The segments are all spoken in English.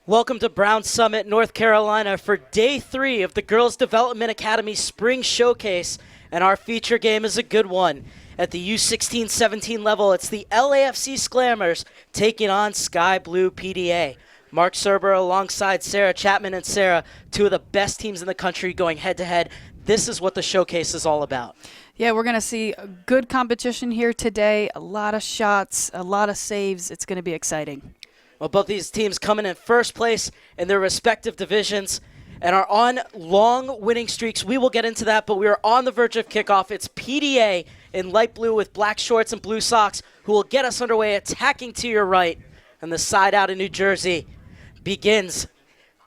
Welcome to Brown Summit, North Carolina for day 3 of the Girls Development Academy Spring Showcase, and our feature game is a good one. At the U-16-17 level, it's the LAFC Slammers taking on Sky Blue PDA. Mark Serber alongside Sarah Chapman, and Sarah, two of the best teams in the country going head-to-head. This is what the showcase is all about. Yeah, we're going to see a good competition here today, a lot of shots, a lot of saves. It's going to be exciting. Well, both these teams coming in first place in their respective divisions and are on long winning streaks. We will get into that, but we are on the verge of kickoff. It's PDA in light blue with black shorts and blue socks who will get us underway, attacking to your right. And the side out in New Jersey begins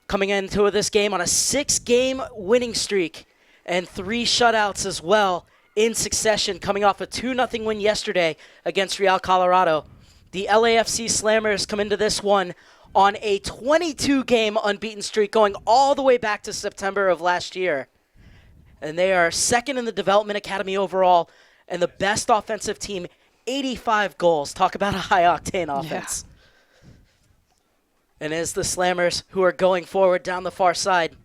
coming into this game on a 6-game winning streak and 3 shutouts as well in succession, coming off a 2-0 win yesterday against Real Colorado. The LAFC Slammers come into this one on a 22-game unbeaten streak going all the way back to September of last year. And they are second in the Development Academy overall and the best offensive team, 85 goals. Talk about a high-octane offense. Yeah. And it's the Slammers who are going forward down the far side.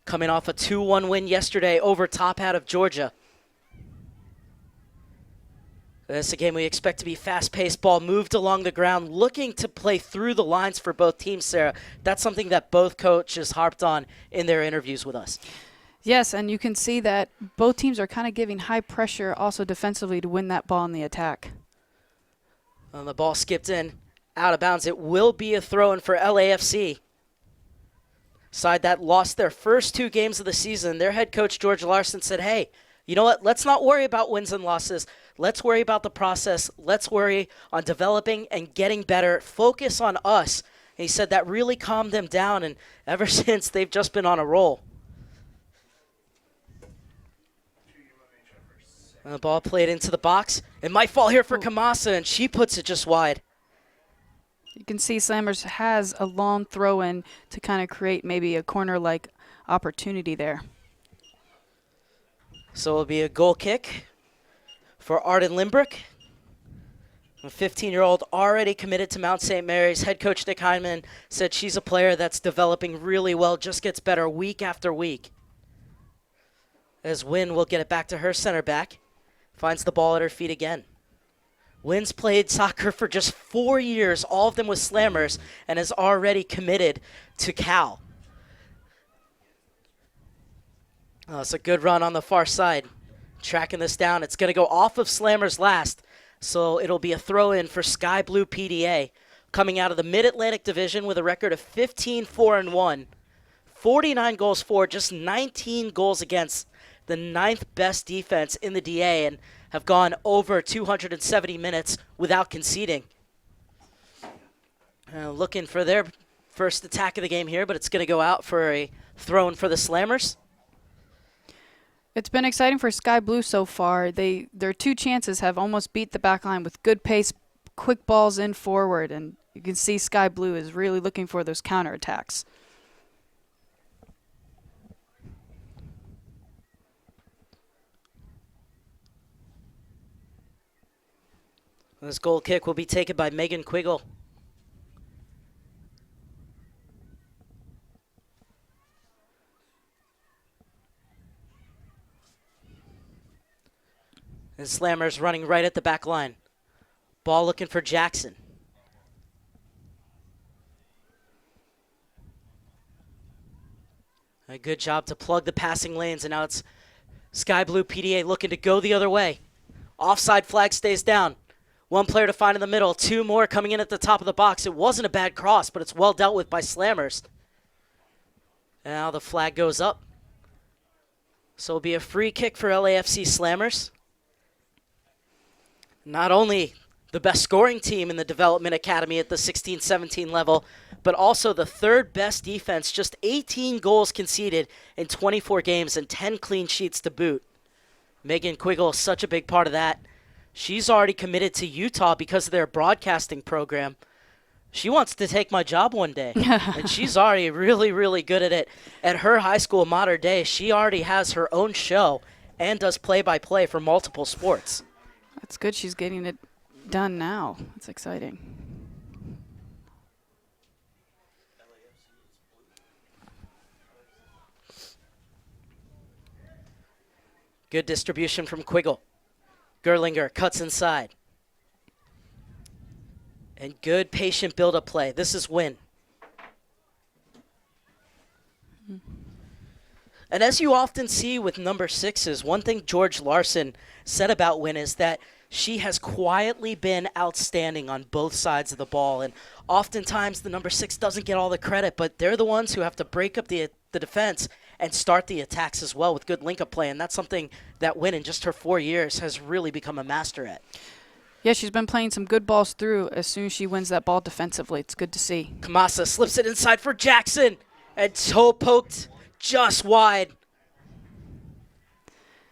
Coming off a 2-1 win yesterday over Top Hat of Georgia. This is a game we expect to be fast-paced, ball moved along the ground, looking to play through the lines for both teams, Sarah. That's something that both coaches harped on in their interviews with us. Yes, and you can see that both teams are kind of giving high pressure also defensively to win that ball in the attack. And the ball skipped in, out of bounds. It will be a throw-in for LAFC. Side that lost their first 2 games of the season. Their head coach, George Larson, said, hey, you know what? Let's not worry about wins and losses. Let's worry about the process. Let's worry on developing and getting better. Focus on us. And he said that really calmed them down, and ever since, they've just been on a roll. And the ball played into the box. It might fall here for Kamasa, and she puts it just wide. You can see Slammers has a long throw-in to kind of create maybe a corner-like opportunity there. So it'll be a goal kick for Arden Limbrick. A 15-year-old already committed to Mount St. Mary's. Head coach Nick Hyman said she's a player that's developing really well, just gets better week after week. As Wynn will get it back to her center back. Finds the ball at her feet again. Wynn's played soccer for just 4 years, all of them with Slammers, and is already committed to Cal. Oh, it's a good run on the far side. Tracking this down. It's going to go off of Slammers last, so it'll be a throw-in for Sky Blue PDA, coming out of the Mid-Atlantic Division with a record of 15-4-1. 49 goals for, just 19 goals against, the 9th best defense in the DA, and have gone over 270 minutes without conceding. Looking for their first attack of the game here, but it's going to go out for a throw-in for the Slammers. It's been exciting for Sky Blue so far. Their 2 chances have almost beat the back line with good pace, quick balls in forward, and you can see Sky Blue is really looking for those counterattacks. This goal kick will be taken by Megan Quiggle. And Slammers running right at the back line. Ball looking for Jackson. A good job to plug the passing lanes, and now it's Sky Blue PDA looking to go the other way. Offside flag stays down. 1 player to find in the middle, 2 more coming in at the top of the box. It wasn't a bad cross, but it's well dealt with by Slammers. Now the flag goes up. So it'll be a free kick for LAFC Slammers. Not only the best scoring team in the Development Academy at the 16-17 level, but also the 3rd best defense, just 18 goals conceded in 24 games and 10 clean sheets to boot. Megan Quiggle is such a big part of that. She's already committed to Utah because of their broadcasting program. She wants to take my job one day, and she's already really, really good at it. At her high school, Mater Dei, she already has her own show and does play-by-play for multiple sports. That's good. She's getting it done now. That's exciting. Good distribution from Quiggle. Gerlinger cuts inside. And good patient build-up play. This is Win. And as you often see with number 6s, one thing George Larson said about Win is that she has quietly been outstanding on both sides of the ball. And oftentimes the number 6 doesn't get all the credit, but they're the ones who have to break up the defense and start the attacks as well with good link-up play. And that's something that Win, in just her 4 years, has really become a master at. Yeah, she's been playing some good balls through as soon as she wins that ball defensively. It's good to see. Kamasa slips it inside for Jackson, and toe poked just wide.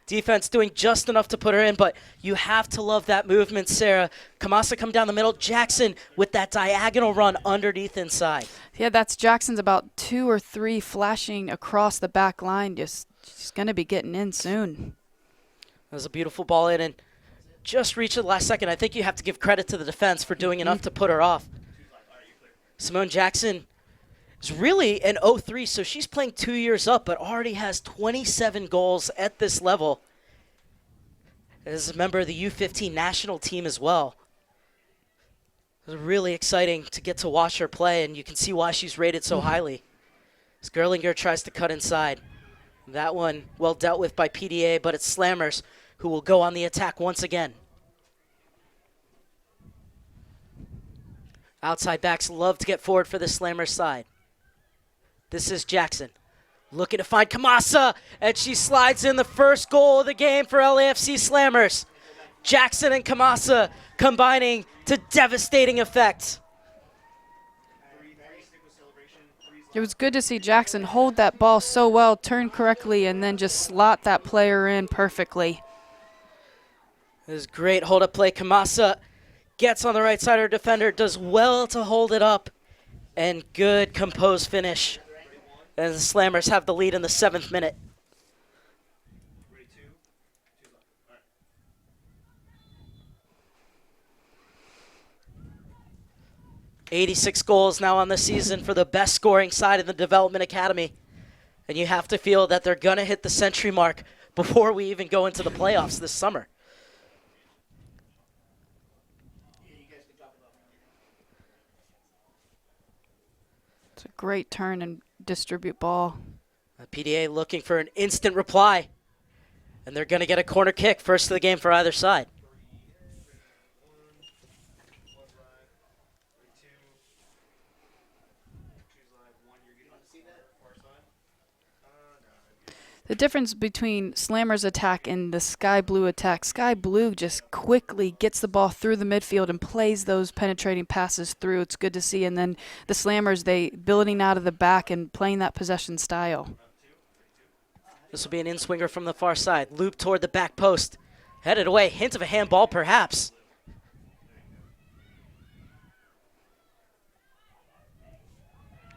Defense doing just enough to put her in, but you have to love that movement, Sarah. Kamasa come down the middle. Jackson with that diagonal run underneath inside. Yeah, that's Jackson's about 2 or 3 flashing across the back line. She's going to be getting in soon. That was a beautiful ball in, and just reached the last second. I think you have to give credit to the defense for doing enough to put her off. Simone Jackson is really an 03, so she's playing 2 years up, but already has 27 goals at this level. As a member of the U-15 national team as well. It was really exciting to get to watch her play, and you can see why she's rated so highly. As Gerlinger tries to cut inside. That one well dealt with by PDA, but it's Slammers who will go on the attack once again. Outside backs love to get forward for the Slammers side. This is Jackson looking to find Kamasa, and she slides in the first goal of the game for LAFC Slammers. Jackson and Kamasa combining to devastating effect. It was good to see Jackson hold that ball so well, turn correctly, and then just slot that player in perfectly. It was great hold-up play. Kamasa gets on the right side of her defender, does well to hold it up, and good composed finish. And the Slammers have the lead in the 7th minute. $86 goals now on the season for the best scoring side in the Development Academy. And you have to feel that they're going to hit the century mark before we even go into the playoffs this summer. It's a great turn and distribute ball. PDA looking for an instant reply. And they're going to get a corner kick, first of the game for either side. The difference between Slammer's attack and the Sky Blue attack, Sky Blue just quickly gets the ball through the midfield and plays those penetrating passes through. It's good to see. And then the Slammers, they building out of the back and playing that possession style. This will be an in-swinger from the far side. Loop toward the back post. Headed away. Hint of a handball, perhaps.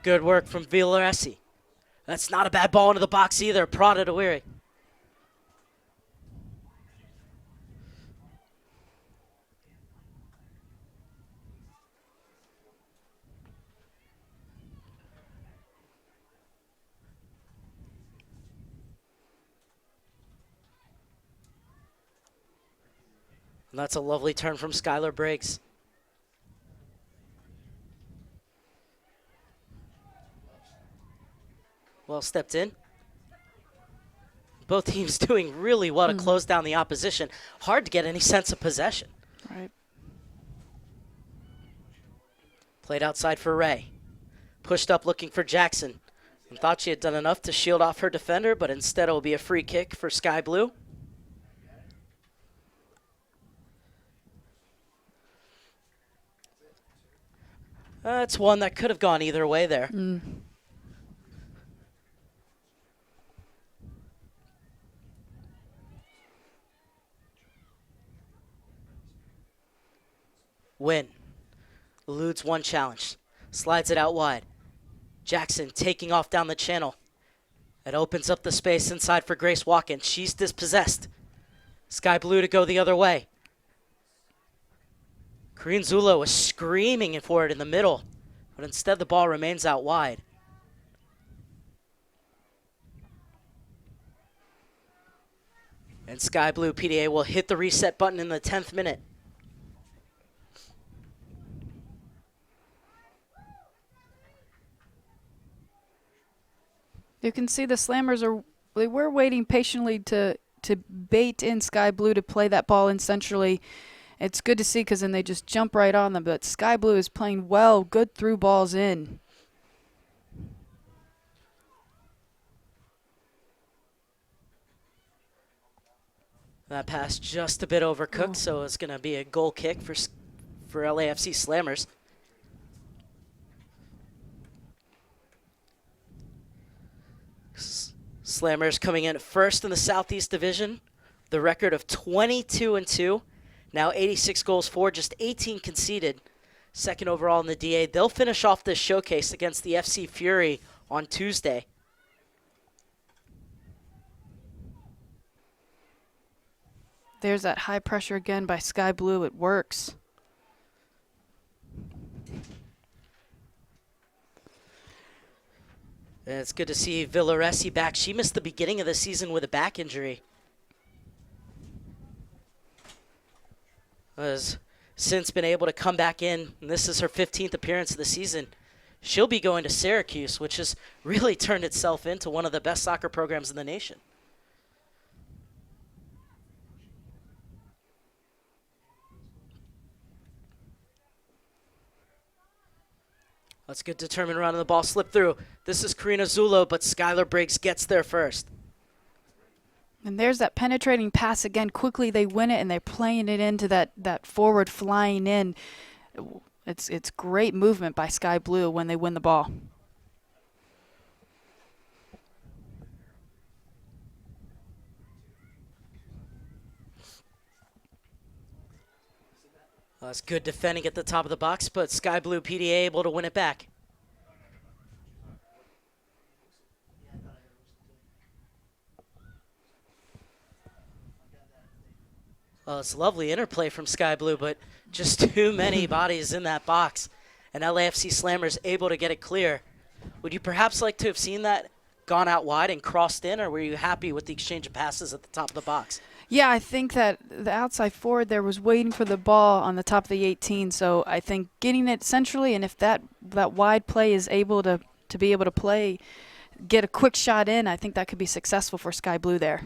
Good work from Villaresi. That's not a bad ball into the box either. Prodded Awiri. And that's a lovely turn from Skylar Briggs. Well stepped in. Both teams doing really well to close down the opposition. Hard to get any sense of possession. Right. Played outside for Ray. Pushed up looking for Jackson. And thought she had done enough to shield off her defender, but instead it will be a free kick for Sky Blue. That's one that could have gone either way there. Win. Eludes one challenge. Slides it out wide. Jackson taking off down the channel. It opens up the space inside for Grace Watkins. She's dispossessed. Sky Blue to go the other way. Korean Zula was screaming for it in the middle, but instead the ball remains out wide. And Sky Blue PDA will hit the reset button in the 10th minute. You can see the Slammers they were waiting patiently to bait in Sky Blue to play that ball in centrally. It's good to see because then they just jump right on them. But Sky Blue is playing well, good through balls in. That pass just a bit overcooked, so it's going to be a goal kick for LAFC Slammers. Slammers coming in first in the Southeast Division, the record of 22-2, now 86 goals for, just 18 conceded, second overall in the DA. They'll finish off this showcase against the FC Fury on Tuesday. There's that high pressure again by Sky Blue. It works. And it's good to see Villaresi back. She missed the beginning of the season with a back injury. Has since been able to come back in, and this is her 15th appearance of the season. She'll be going to Syracuse, which has really turned itself into one of the best soccer programs in the nation. That's good determined run, and the ball slipped through. This is Karina Zulo, but Skylar Briggs gets there first. And there's that penetrating pass again. Quickly they win it, and they're playing it into that forward flying in. It's great movement by Sky Blue when they win the ball. That's good defending at the top of the box, but Sky Blue PDA able to win it back. Well, it's lovely interplay from Sky Blue, but just too many bodies in that box. And LAFC Slammers able to get it clear. Would you perhaps like to have seen that gone out wide and crossed in, or were you happy with the exchange of passes at the top of the box? Yeah, I think that the outside forward there was waiting for the ball on the top of the 18, so I think getting it centrally, and if that wide play is able to be able to play, get a quick shot in, I think that could be successful for Sky Blue there.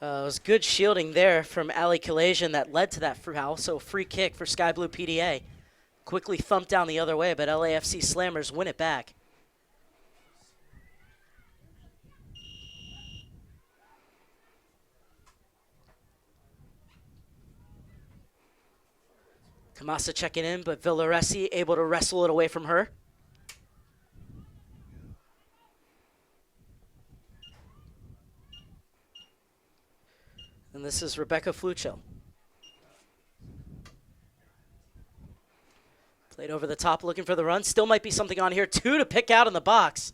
It was good shielding there from Ali Kalasian that led to that also free kick for Sky Blue PDA. Quickly thumped down the other way, but LAFC Slammers win it back. Kamasa checking in, but Villaresi able to wrestle it away from her. And this is Rebecca Fluchel. Played over the top, looking for the run. Still might be something on here. Two to pick out in the box.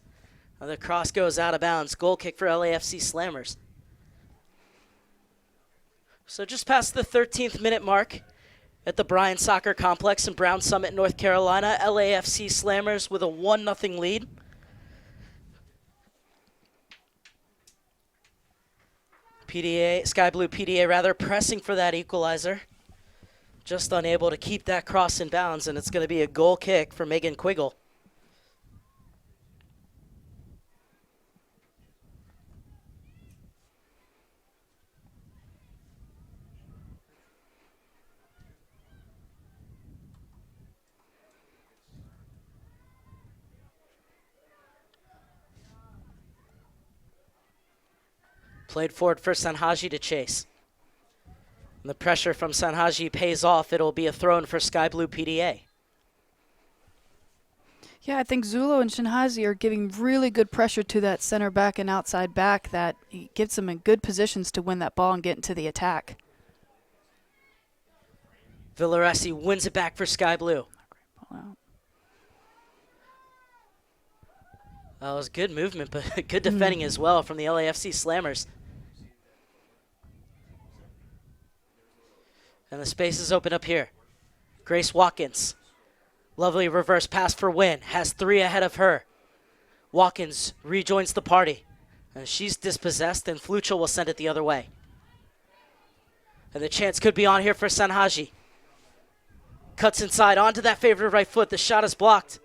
The cross goes out of bounds. Goal kick for LAFC Slammers. So just past the 13th minute mark at the Bryan Soccer Complex in Brown Summit, North Carolina. LAFC Slammers with a 1-0 lead. Sky Blue PDA rather, pressing for that equalizer. Just unable to keep that cross in bounds, and it's going to be a goal kick for Megan Quiggle. Played forward for Sanhaji to chase. And the pressure from Sanhaji pays off. It'll be a throw-in for Sky Blue PDA. Yeah, I think Zulo and Shinhazi are giving really good pressure to that center back and outside back that gets them in good positions to win that ball and get into the attack. Villaresi wins it back for Sky Blue. It was good movement, but good defending as well from the LAFC Slammers. And the space is open up here. Grace Watkins. Lovely reverse pass for Wynn. Has 3 ahead of her. Watkins rejoins the party. And she's dispossessed, and Fluchel will send it the other way. And the chance could be on here for Sanhaji. Cuts inside onto that favorite right foot. The shot is blocked.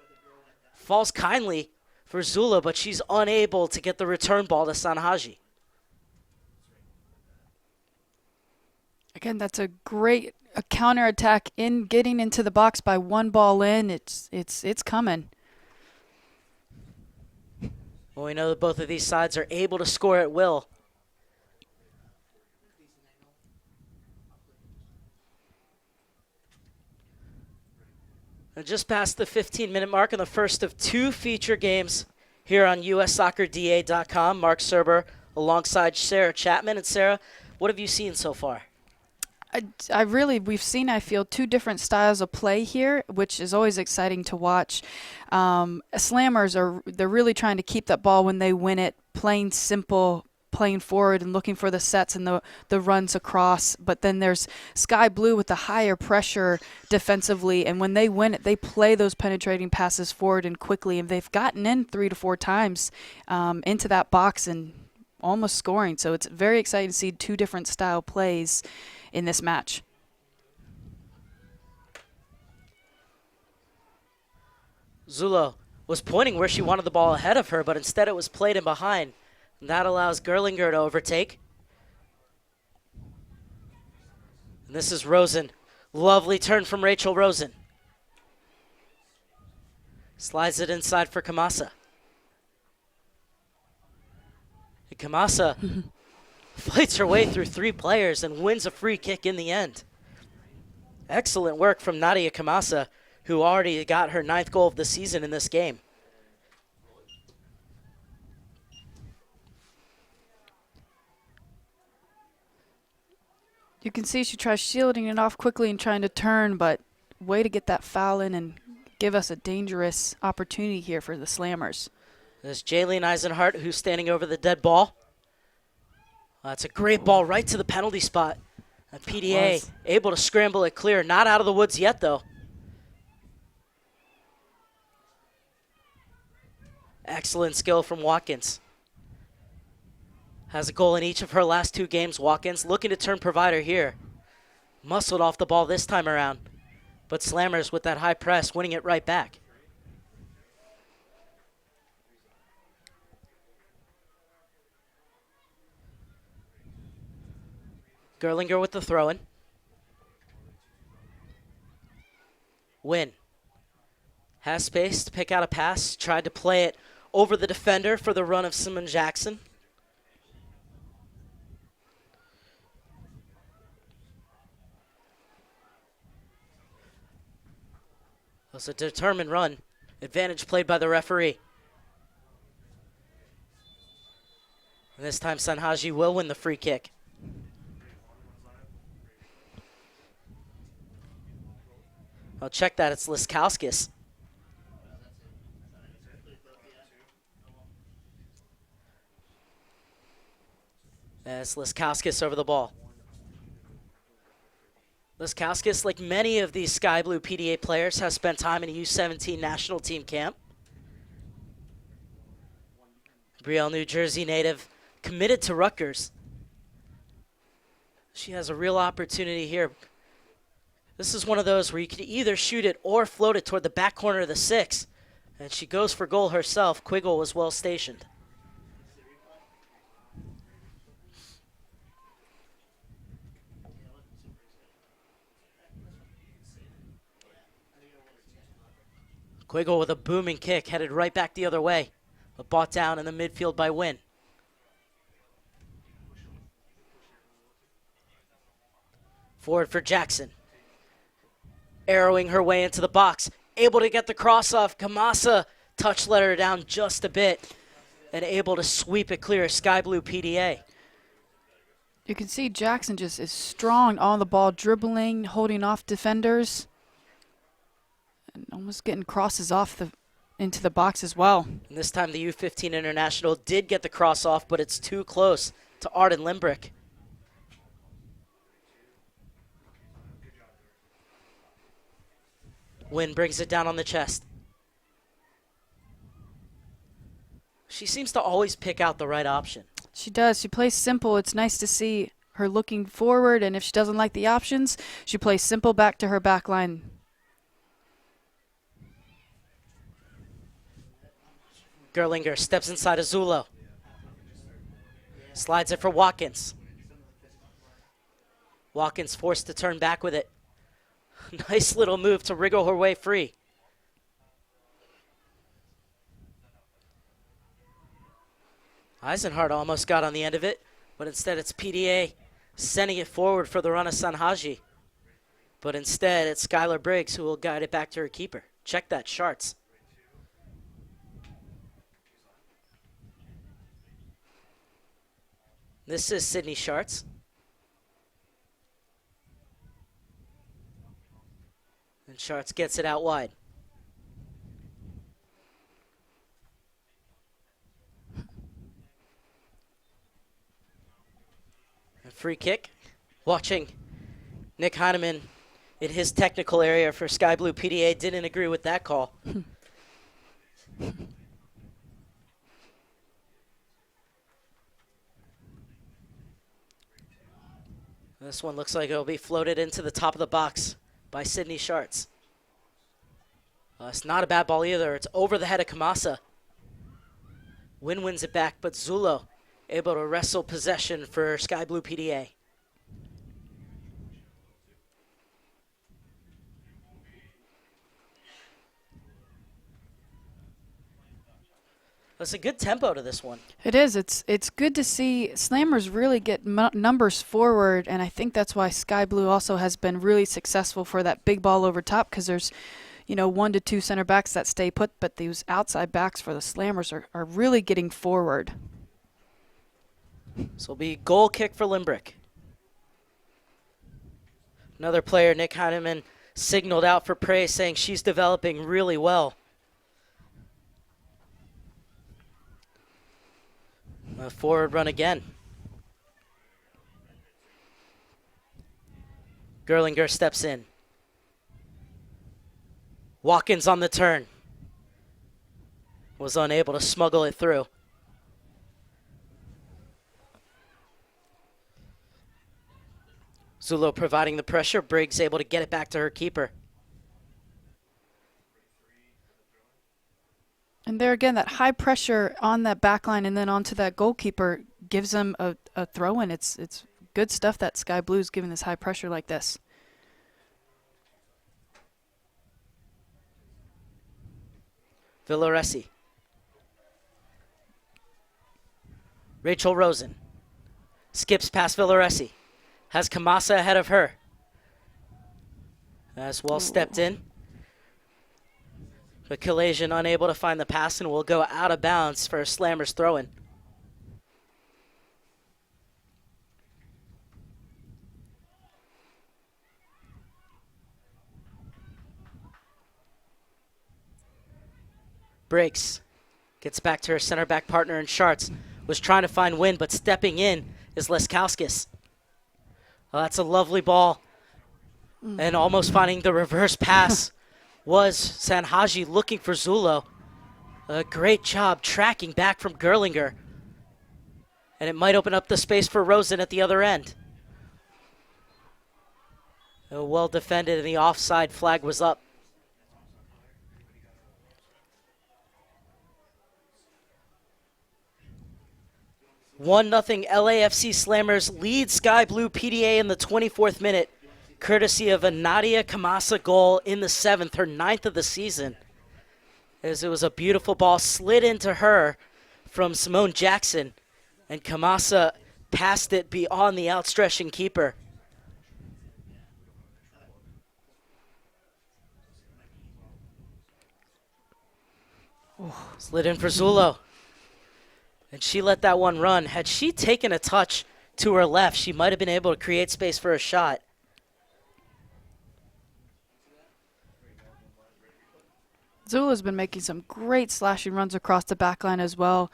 Falls kindly for Zula, but she's unable to get the return ball to Sanhaji. Again, that's a great counterattack in getting into the box by 1 ball in. It's coming. Well, we know that both of these sides are able to score at will. And just past the 15-minute mark on the first of 2 feature games here on USSoccerDA.com. Mark Serber alongside Sarah Chapman. And Sarah, what have you seen so far? We've seen, I feel, 2 different styles of play here, which is always exciting to watch. Slammers they're really trying to keep that ball when they win it, playing simple, playing forward and looking for the sets and the runs across. But then there's Sky Blue with the higher pressure defensively, and when they win it, they play those penetrating passes forward and quickly, and they've gotten in 3 to 4 times into that box and almost scoring. So it's very exciting to see 2 different style plays in this match. Zulo was pointing where she wanted the ball ahead of her, but instead it was played in behind. And that allows Gerlinger to overtake. And this is Rosen. Lovely turn from Rachel Rosen. Slides it inside for Kamasa. And Kamasa fights her way through 3 players and wins a free kick in the end. Excellent work from Nadia Kamasa, who already got her 9th goal of the season in this game. You can see she tries shielding it off quickly and trying to turn, but way to get that foul in and give us a dangerous opportunity here for the Slammers. There's Jaylene Eisenhart, who's standing over the dead ball. That's a great ball right to the penalty spot. And PDA able to scramble it clear. Not out of the woods yet, though. Excellent skill from Watkins. Has a goal in each of her last 2 games. Watkins looking to turn provider here. Muscled off the ball this time around. But Slammers with that high press, winning it right back. Gerlinger with the throw-in. Win. Has space to pick out a pass. Tried to play it over the defender for the run of Simon Jackson. That's a determined run. Advantage played by the referee. And this time Sanhaji will win the free kick. I'll check that. It's Liskowskis. That's Liskowskis over the ball. Liskowskis, like many of these Sky Blue PDA players, has spent time in a U-17 national team camp. Brielle, New Jersey native, committed to Rutgers. She has a real opportunity here. This is one of those where you can either shoot it or float it toward the back corner of the 6. And she goes for goal herself. Quiggle was well stationed. Quiggle with a booming kick, headed right back the other way. But bought down in the midfield by Wynn. Forward for Jackson. Arrowing her way into the box. Able to get the cross off. Kamasa touch let her down just a bit. And able to sweep it clear. Sky Blue PDA. You can see Jackson just is strong on the ball, dribbling, holding off defenders. And almost getting crosses off into the box as well. And this time the U-15 international did get the cross off, but it's too close to Arden Limbrick. Wynn brings it down on the chest. She seems to always pick out the right option. She does. She plays simple. It's nice to see her looking forward, and if she doesn't like the options, she plays simple back to her back line. Gerlinger steps inside of Zulo. Slides it for Watkins. Watkins forced to turn back with it. Nice little move to wriggle her way free. Eisenhardt almost got on the end of it, but instead it's PDA sending it forward for the run of Sanhaji. But instead it's Skylar Briggs who will guide it back to her keeper. Check that, Schartz. This is Sydney Schartz. And Schartz gets it out wide. A free kick. Watching Nick Heineman in his technical area for Sky Blue PDA didn't agree with that call. This one looks like it'll be floated into the top of the box by Sydney Schartz. It's not a bad ball either. It's over the head of Kamasa. Wynn wins it back, but Zulo able to wrestle possession for Sky Blue PDA. That's a good tempo to this one. It is. It's good to see Slammers really get numbers forward, and I think that's why Sky Blue also has been really successful for that big ball over top, because there's, 1 to 2 center backs that stay put, but these outside backs for the Slammers are really getting forward. So it'll be goal kick for Limbrick. Another player, Nick Heineman, signaled out for praise, saying she's developing really well. A forward run again. Gerlinger steps in. Watkins on the turn. Was unable to smuggle it through. Zulo providing the pressure. Briggs able to get it back to her keeper. And there again, that high pressure on that back line and then onto that goalkeeper gives them a throw-in. It's good stuff that Sky Blue's giving this high pressure like this. Villoresi. Rachel Rosen. Skips past Villoresi. Has Kamasa ahead of her. That's well stepped in. But Kalasian unable to find the pass and will go out of bounds for a Slammers throw-in. Breaks. Gets back to her center back partner in Schartz. Was trying to find Wynn, but stepping in is Leskowskis. Oh, that's a lovely ball. And almost finding the reverse pass was Sanhaji looking for Zulo. A great job tracking back from Gerlinger. And it might open up the space for Rosen at the other end. Well defended, and the offside flag was up. One nothing LAFC Slammers lead Sky Blue PDA in the 24th minute, courtesy of a Nadia Kamasa goal in the 7th, her 9th of the season. As it was a beautiful ball slid into her from Simone Jackson, and Kamasa passed it beyond the outstretching keeper. Slid in for Zulo. And she let that one run. Had she taken a touch to her left, she might have been able to create space for a shot. Zula's been making some great slashing runs across the back line as well.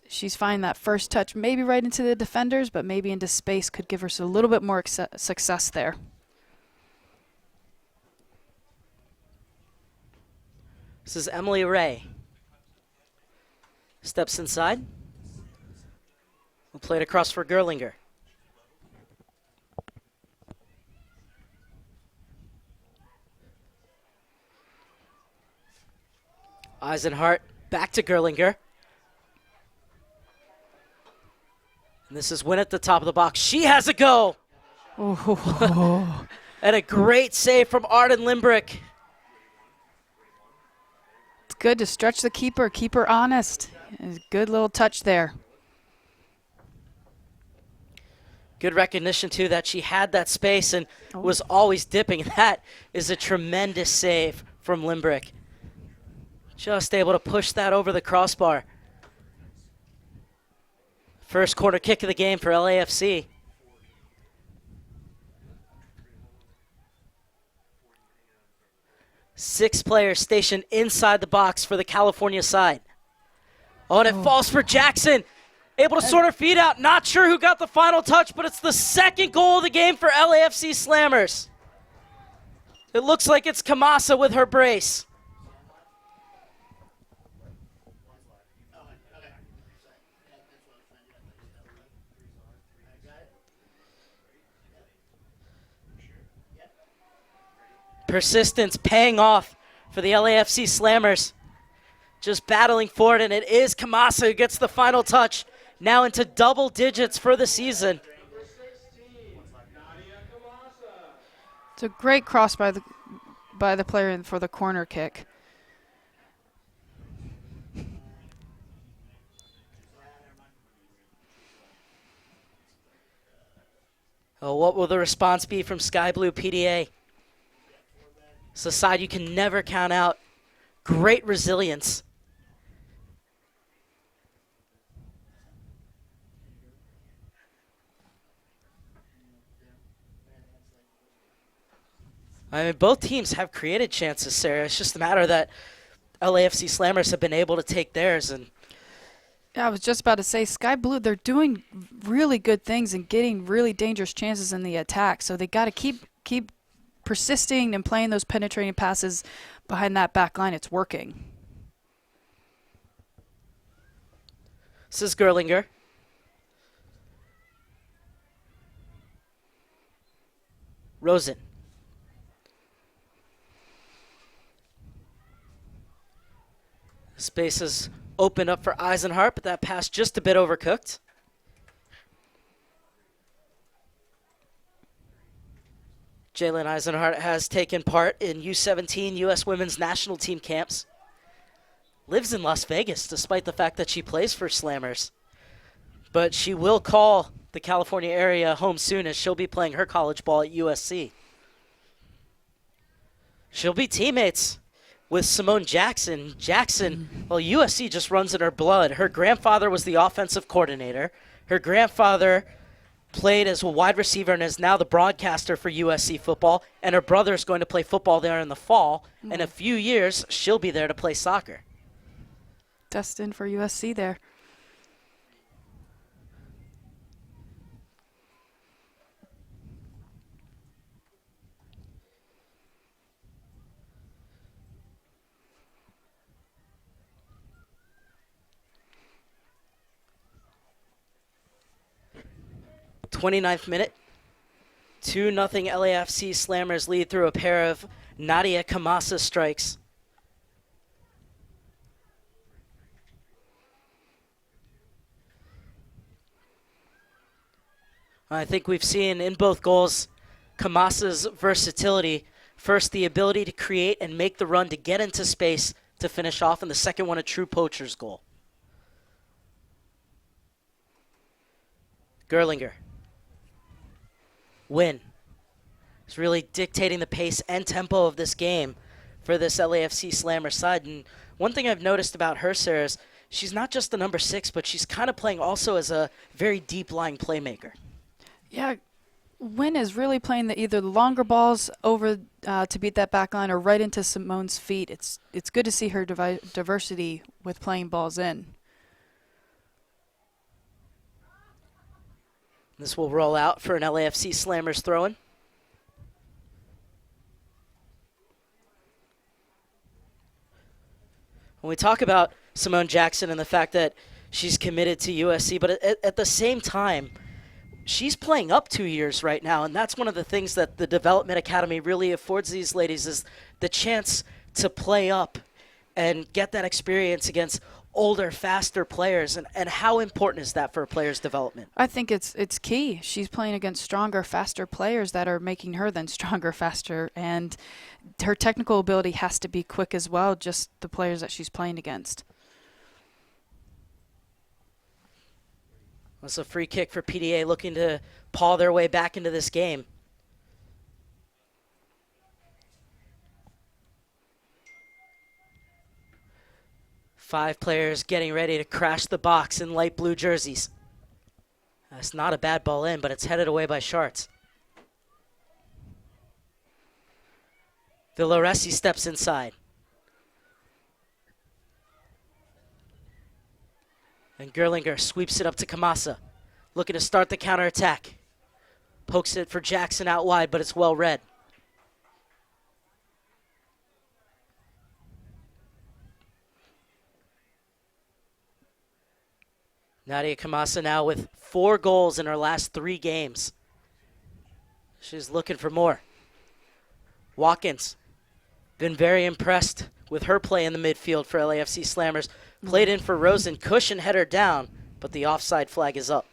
She's finding that first touch maybe right into the defenders, but maybe into space could give her a little bit more success there. This is Emily Ray. Steps inside. We'll play it across for Gerlinger. Eisenhart back to Gerlinger. And this is Wynn at the top of the box. She has a go. Oh. And a great save from Arden Limbrick. It's good to stretch the keeper, keep her honest. Good little touch there. Good recognition, too, that she had that space and was always dipping. That is a tremendous save from Limbrick. Just able to push that over the crossbar. First corner kick of the game for LAFC. Six players stationed inside the box for the California side. Oh, and it falls for Jackson. Able to sort her feet out. Not sure who got the final touch, but it's the second goal of the game for LAFC Slammers. It looks like it's Kamasa with her brace. Persistence paying off for the LAFC Slammers. Just battling for it, and it is Kamasa who gets the final touch. Now into double digits for the season. It's a great cross by the player for the corner kick. Oh, what will the response be from Sky Blue PDA? It's a side you can never count out. Great resilience. I mean, both teams have created chances, Sarah. It's just a matter that LAFC Slammers have been able to take theirs. And yeah, I was just about to say, Sky Blue, they're doing really good things and getting really dangerous chances in the attack. So they got to keep persisting and playing those penetrating passes behind that back line. It's working. This is Gerlinger. Rosen. Space is opened up for Eisenhart, but that pass just a bit overcooked. Jalen Eisenhart has taken part in U-17 U.S. Women's National Team camps. Lives in Las Vegas, despite the fact that she plays for Slammers. But she will call the California area home soon, as she'll be playing her college ball at USC. She'll be teammates with Simone Jackson. Jackson, well, USC just runs in her blood. Her grandfather was the offensive coordinator. Her grandfather played as a wide receiver and is now the broadcaster for USC football. And her brother is going to play football there in the fall. In a few years, she'll be there to play soccer. Destined for USC there. '29th minute. 2-0 LAFC Slammers lead through a pair of Nadia Kamasa strikes. I think we've seen in both goals Kamasa's versatility. First, the ability to create and make the run to get into space to finish off, and the second one, a true poacher's goal. Gerlinger. Win. Is really dictating the pace and tempo of this game for this LAFC Slammer side. And one thing I've noticed about her, Sarah, is she's not just the number 6, but she's kind of playing also as a very deep-lying playmaker. Yeah, Wynn is really playing either the longer balls over to beat that back line or right into Simone's feet. It's good to see her diversity with playing balls in. This will roll out for an LAFC Slammers throw-in. When we talk about Simone Jackson and the fact that she's committed to USC, but at the same time, she's playing up 2 years right now, and that's one of the things that the Development Academy really affords these ladies is the chance to play up and get that experience against older, faster players. And how important is that for a player's development? I think it's key. She's playing against stronger, faster players that are making her then stronger, faster, and her technical ability has to be quick as well, just the players that she's playing against. That's a free kick for PDA looking to paw their way back into this game. Five players getting ready to crash the box in light blue jerseys. That's not a bad ball in, but it's headed away by Schartz. Villoresi steps inside. And Gerlinger sweeps it up to Kamasa, looking to start the counterattack. Pokes it for Jackson out wide, but it's well read. Nadia Kamasa now with 4 goals in her last 3 games. She's looking for more. Watkins, been very impressed with her play in the midfield for LAFC Slammers. Played in for Rosen, cushion header down, but the offside flag is up.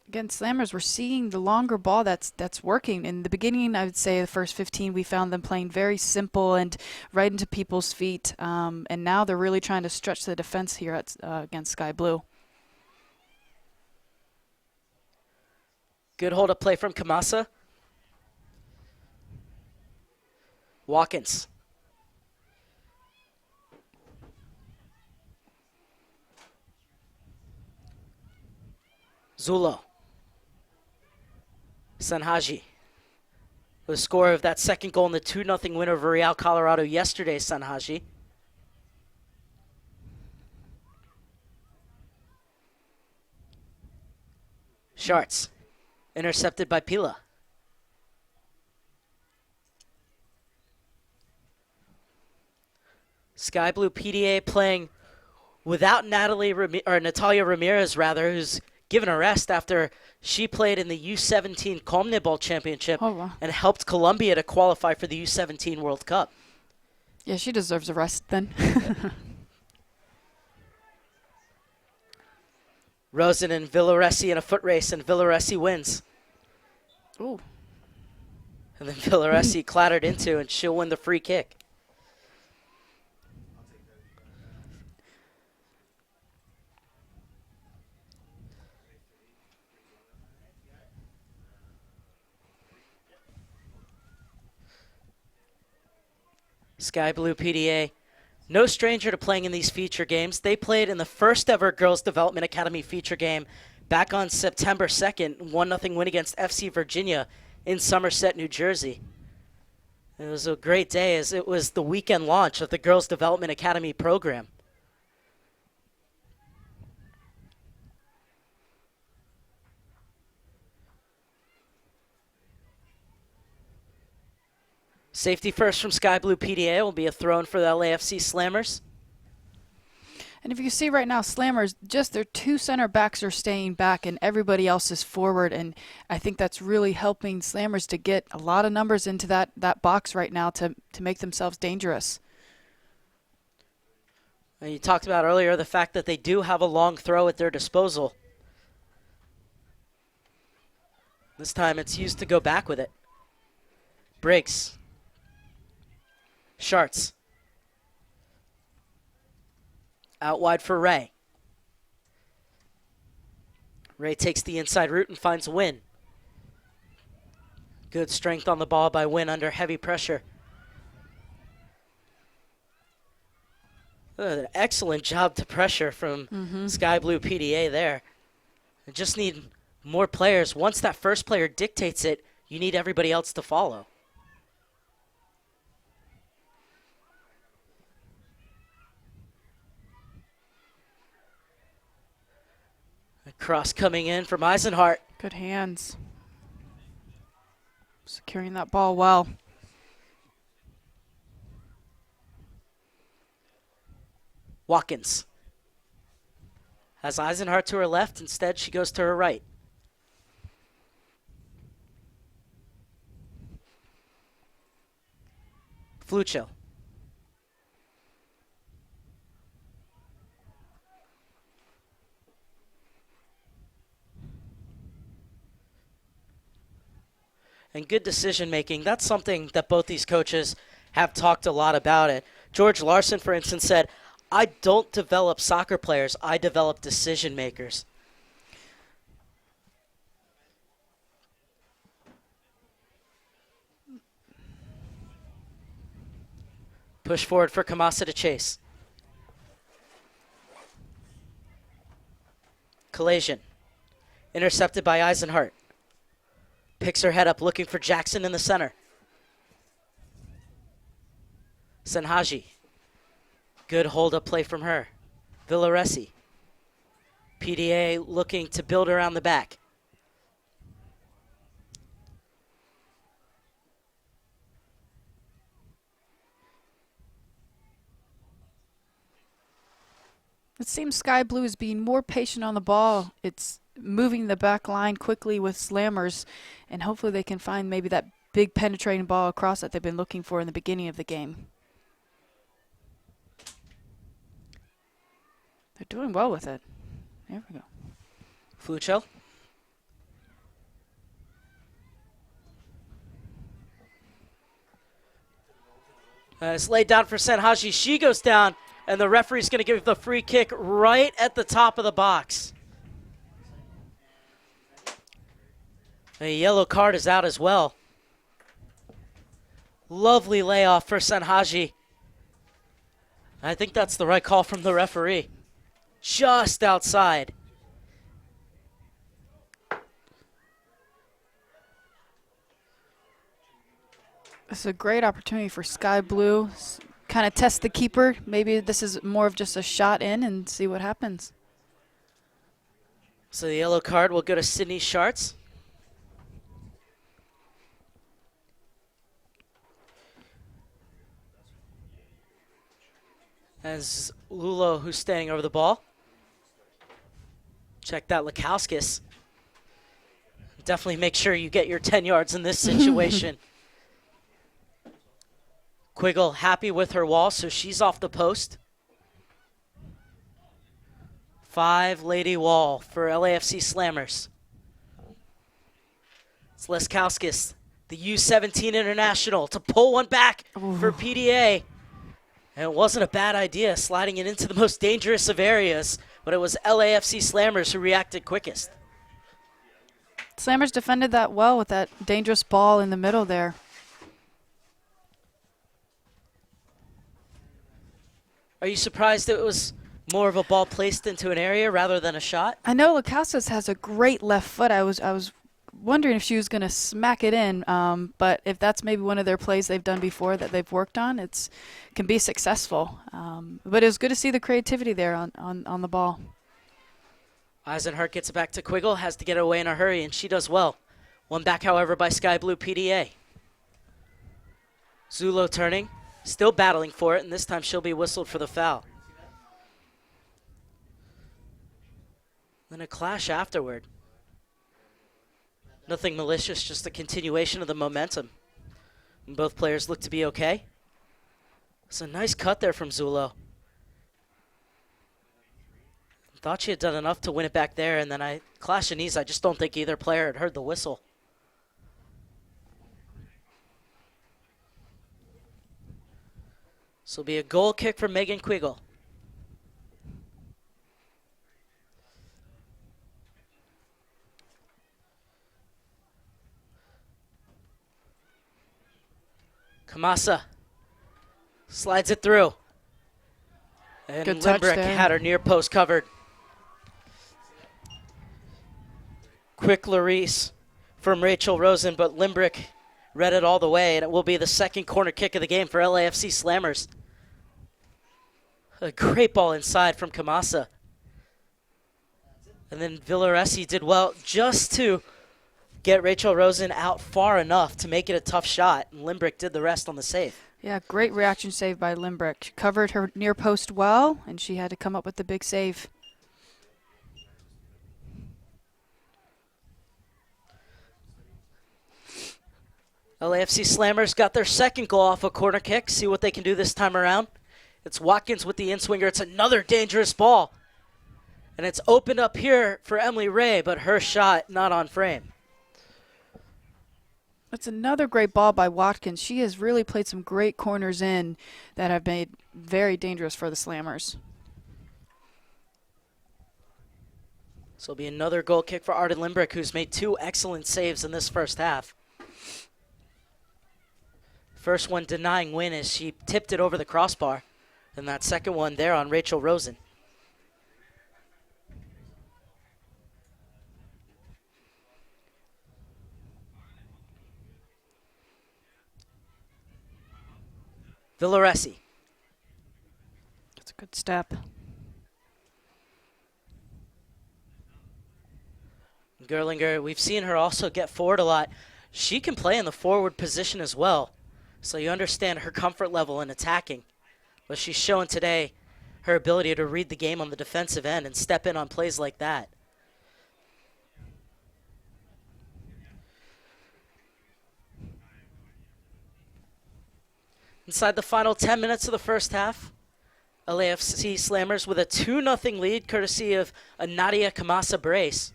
Again, Slammers, we're seeing the longer ball that's working. In the beginning, I would say the first 15, we found them playing very simple and right into people's feet. And now they're really trying to stretch the defense here against Sky Blue. Good hold-up play from Kamasa. Watkins. Zulo. Sanhaji. The score of that second goal in the 2-0 win over Real Colorado yesterday, Sanhaji. Schartz. Intercepted by Pila. Sky Blue PDA playing without Natalia Ramirez, who's given a rest after she played in the U-17 CONMEBOL Championship and helped Colombia to qualify for the U-17 World Cup. Yeah, she deserves a rest then. Rosen and Villoresi in a foot race, and Villoresi wins. Ooh. And then Villoresi clattered into, and she'll win the free kick. Sky Blue PDA, no stranger to playing in these feature games. They played in the first ever Girls Development Academy feature game back on September 2nd, 1-0 win against FC Virginia in Somerset, New Jersey. It was a great day as it was the weekend launch of the Girls Development Academy program. Safety first from Sky Blue PDA will be a throw-in for the LAFC Slammers. And if you see right now, Slammers, just their 2 center backs are staying back and everybody else is forward. And I think that's really helping Slammers to get a lot of numbers into that box right now to make themselves dangerous. And you talked about earlier the fact that they do have a long throw at their disposal. This time it's used to go back with it. Briggs. Schartz. Out wide for Ray. Ray takes the inside route and finds Wynn. Good strength on the ball by Wynn under heavy pressure. An excellent job to pressure from Sky Blue PDA there. They just need More players. Once that first player dictates it, you need everybody else to follow. A cross coming in from Eisenhart. Good hands. Securing that ball well. Watkins has Eisenhart to her left. Instead, she goes to her right. Flucho. And good decision making. That's something that both these coaches have talked a lot about it. George Larson, for instance, said, I don't develop soccer players, I develop decision makers. Push forward for Kamasa to chase. Collision. Intercepted by Eisenhart. Picks her head up looking for Jackson in the center. Senhaji. Good hold-up play from her. Villaresi. PDA looking to build around the back. It seems Sky Blue is being more patient on the ball. It's moving the back line quickly with slammers, and hopefully they can find maybe that big penetrating ball across that they've been looking for in the beginning of the game. They're doing well with it. There we go. Flucho. It's laid down for Senhaji. She goes down, and the referee's going to give the free kick right at the top of the box. A yellow card is out as well. Lovely layoff for Senhaji. I think that's the right call from the referee. Just outside. This is a great opportunity for Sky Blue. Kind of test the keeper. Maybe this is more of just a shot in and see what happens. So the yellow card will go to Sydney Schartz. As Lulo, who's standing over the ball. Check that, Lukauskis. Definitely make sure you get your 10 yards in this situation. Quiggle happy with her wall, so she's off the post. 5-lady wall for LAFC Slammers. It's Leskowskis, the U-17 international, to pull one back for PDA. And it wasn't a bad idea, sliding it into the most dangerous of areas, but it was LAFC Slammers who reacted quickest. Slammers defended that well with that dangerous ball in the middle there. Are you surprised it was more of a ball placed into an area rather than a shot? I know Lukauskis has a great left foot. I was wondering if she was going to smack it in, but if that's maybe one of their plays they've done before that they've worked on, it can be successful. But it was good to see the creativity there on the ball. Eisenhart gets it back to Quiggle, has to get it away in a hurry, and she does well. One back, however, by Sky Blue PDA. Zulo turning, still battling for it, and this time she'll be whistled for the foul. Then a clash afterward. Nothing malicious, just a continuation of the momentum. And both players look to be okay. It's a nice cut there from Zulo. Thought she had done enough to win it back there, and then clash of knees. I just don't think either player had heard the whistle. This will be a goal kick for Megan Quiggle. Kamasa slides it through. And Good touch Limbrick there. had her near post covered. Quick Larice from Rachel Rosen, but Limbrick read it all the way, and it will be the second corner kick of the game for LAFC Slammers. A great ball inside from Kamasa. And then Villaresi did well just to get Rachel Rosen out far enough to make it a tough shot, and Limbrick did the rest on the save. Yeah, great reaction save by Limbrick. She covered her near post well, and she had to come up with the big save. LAFC Slammers got their second goal off a corner kick. See what they can do this time around. It's Watkins with the in-swinger. It's another dangerous ball. And it's opened up here for Emily Ray, but her shot not on frame. That's another great ball by Watkins. She has really played some great corners in that have made very dangerous for the Slammers. This will be another goal kick for Arden Limbrick, who's made 2 excellent saves in this first half. First one denying win as she tipped it over the crossbar. And that second one there on Rachel Rosen. Villaresi. That's a good step. Gerlinger, we've seen her also get forward a lot. She can play in the forward position as well. So you understand her comfort level in attacking. But she's shown today her ability to read the game on the defensive end and step in on plays like that. Inside the final 10 minutes of the first half, LAFC Slammers with a 2-0 lead courtesy of a Nadia Kamasa brace.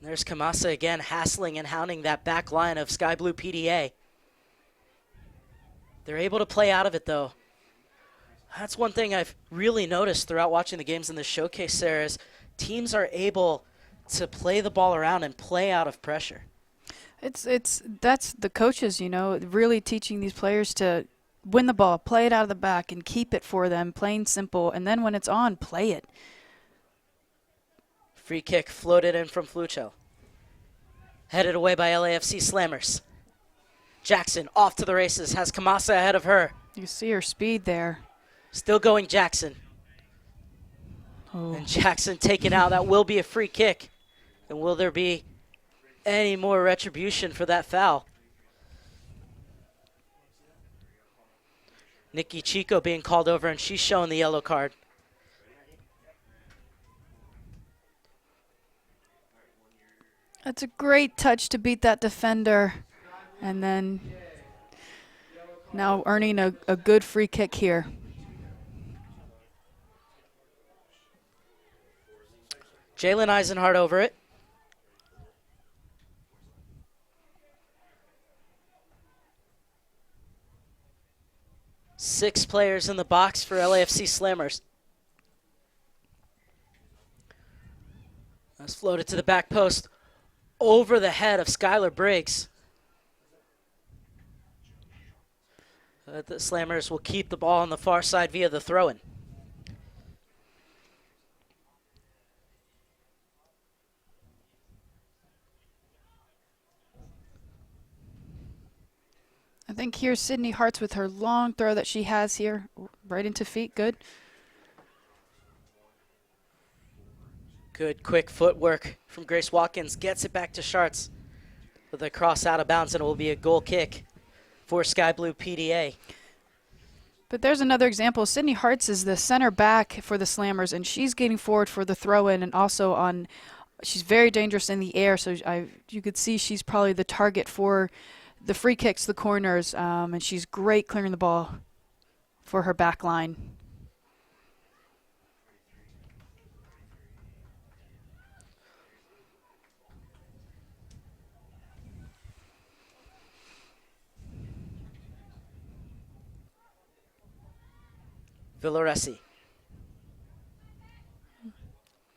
There's Kamasa again hassling and hounding that back line of Sky Blue PDA. They're able to play out of it, though. That's one thing I've really noticed throughout watching the games in the showcase, Sarah, is teams are able to play the ball around and play out of pressure. That's the coaches, you know, really teaching these players to win the ball, play it out of the back, and keep it for them, plain simple. And then when it's on, play it. Free kick floated in from Fluchel. Headed away by LAFC Slammers. Jackson off to the races, has Kamasa ahead of her. You see her speed there. Still going Jackson. Oh. And Jackson taken out. That will be a free kick. And will there be any more retribution for that foul? Nikki Chico being called over, and she's showing the yellow card. That's a great touch to beat that defender. And then now earning a good free kick here. Jalen Eisenhardt over it. Six players in the box for LAFC Slammers. That's floated to the back post over the head of Skylar Briggs. The Slammers will keep the ball on the far side via the throw-in. I think here's Sydney Hartz with her long throw that she has here, right into feet. Good. Good quick footwork from Grace Watkins. Gets it back to Schartz with a cross out of bounds, and it will be a goal kick for Sky Blue PDA. But there's another example. Sydney Hartz is the center back for the Slammers, and she's getting forward for the throw-in, and also on. She's very dangerous in the air, so you could see she's probably the target for the free kicks, the corners, and she's great clearing the ball for her back line. Villaresi.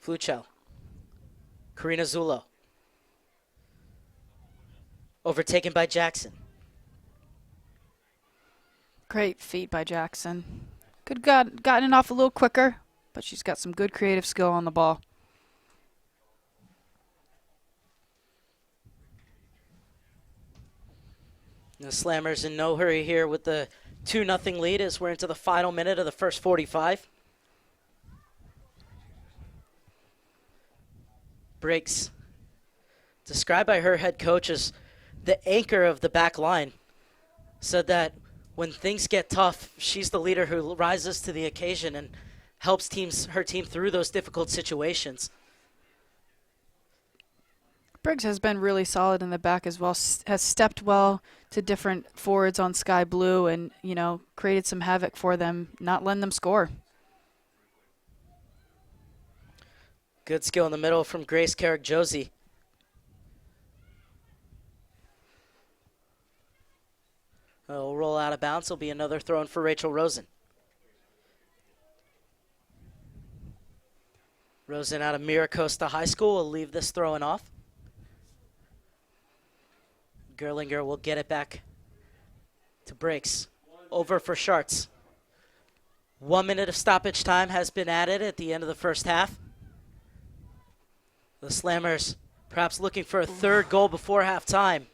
Fluchel. Karina Zulo. Overtaken by Jackson. Great feet by Jackson. Could have gotten it off a little quicker, but she's got some good creative skill on the ball. The Slammers in no hurry here with the 2-0 lead as we're into the final minute of the first 45. Breaks, described by her head coach as the anchor of the back line, said that when things get tough, she's the leader who rises to the occasion and helps her team through those difficult situations. Briggs has been really solid in the back as well, has stepped well to different forwards on Sky Blue and, created some havoc for them, not letting them score. Good skill in the middle from Grace Carrick-Josie. It'll roll out of bounds. It'll be another throw in for Rachel Rosen. Rosen out of Miracosta High School will leave this throwing off. Gerlinger will get it back to Breaks. Over for Schartz. 1 minute of stoppage time has been added at the end of the first half. The Slammers perhaps looking for a third goal before halftime.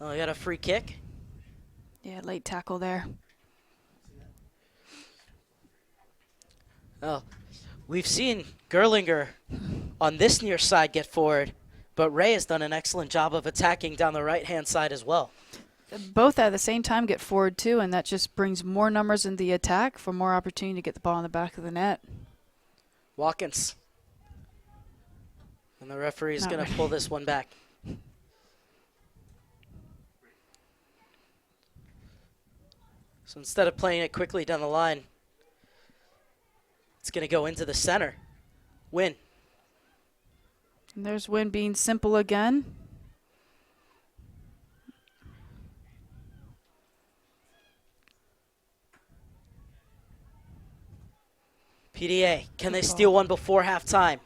Oh, we got a free kick. Yeah, late tackle there. Well, we've seen Gerlinger on this near side get forward, but Ray has done an excellent job of attacking down the right-hand side as well. Both at the same time get forward too, and that just brings more numbers in the attack for more opportunity to get the ball in the back of the net. Watkins. And the referee is going to pull this one back. So instead of playing it quickly down the line, it's going to go into the center. Win. And there's Win being simple again. PDA, can they steal one before halftime?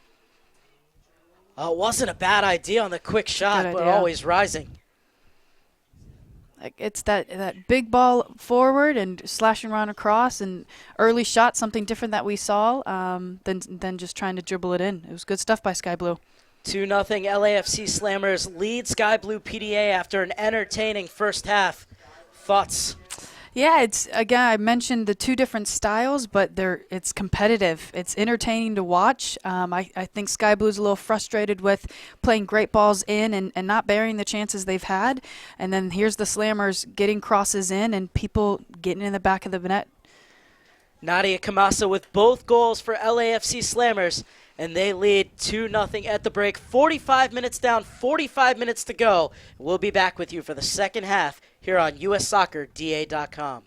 It wasn't a bad idea on the quick shot, but always rising. It's that big ball forward and slashing around across and early shot, something different that we saw than just trying to dribble it in. It was good stuff by Sky Blue. 2-0 LAFC Slammers lead Sky Blue PDA after an entertaining first half. Thoughts? Yeah, again, I mentioned the two different styles, but it's competitive. It's entertaining to watch. I think Sky Blue's a little frustrated with playing great balls in and not bearing the chances they've had. And then here's the Slammers getting crosses in and people getting in the back of the net. Nadia Kamasa with both goals for LAFC Slammers, and they lead 2-0 at the break. 45 minutes down, 45 minutes to go. We'll be back with you for the second half here on USSoccerDA.com.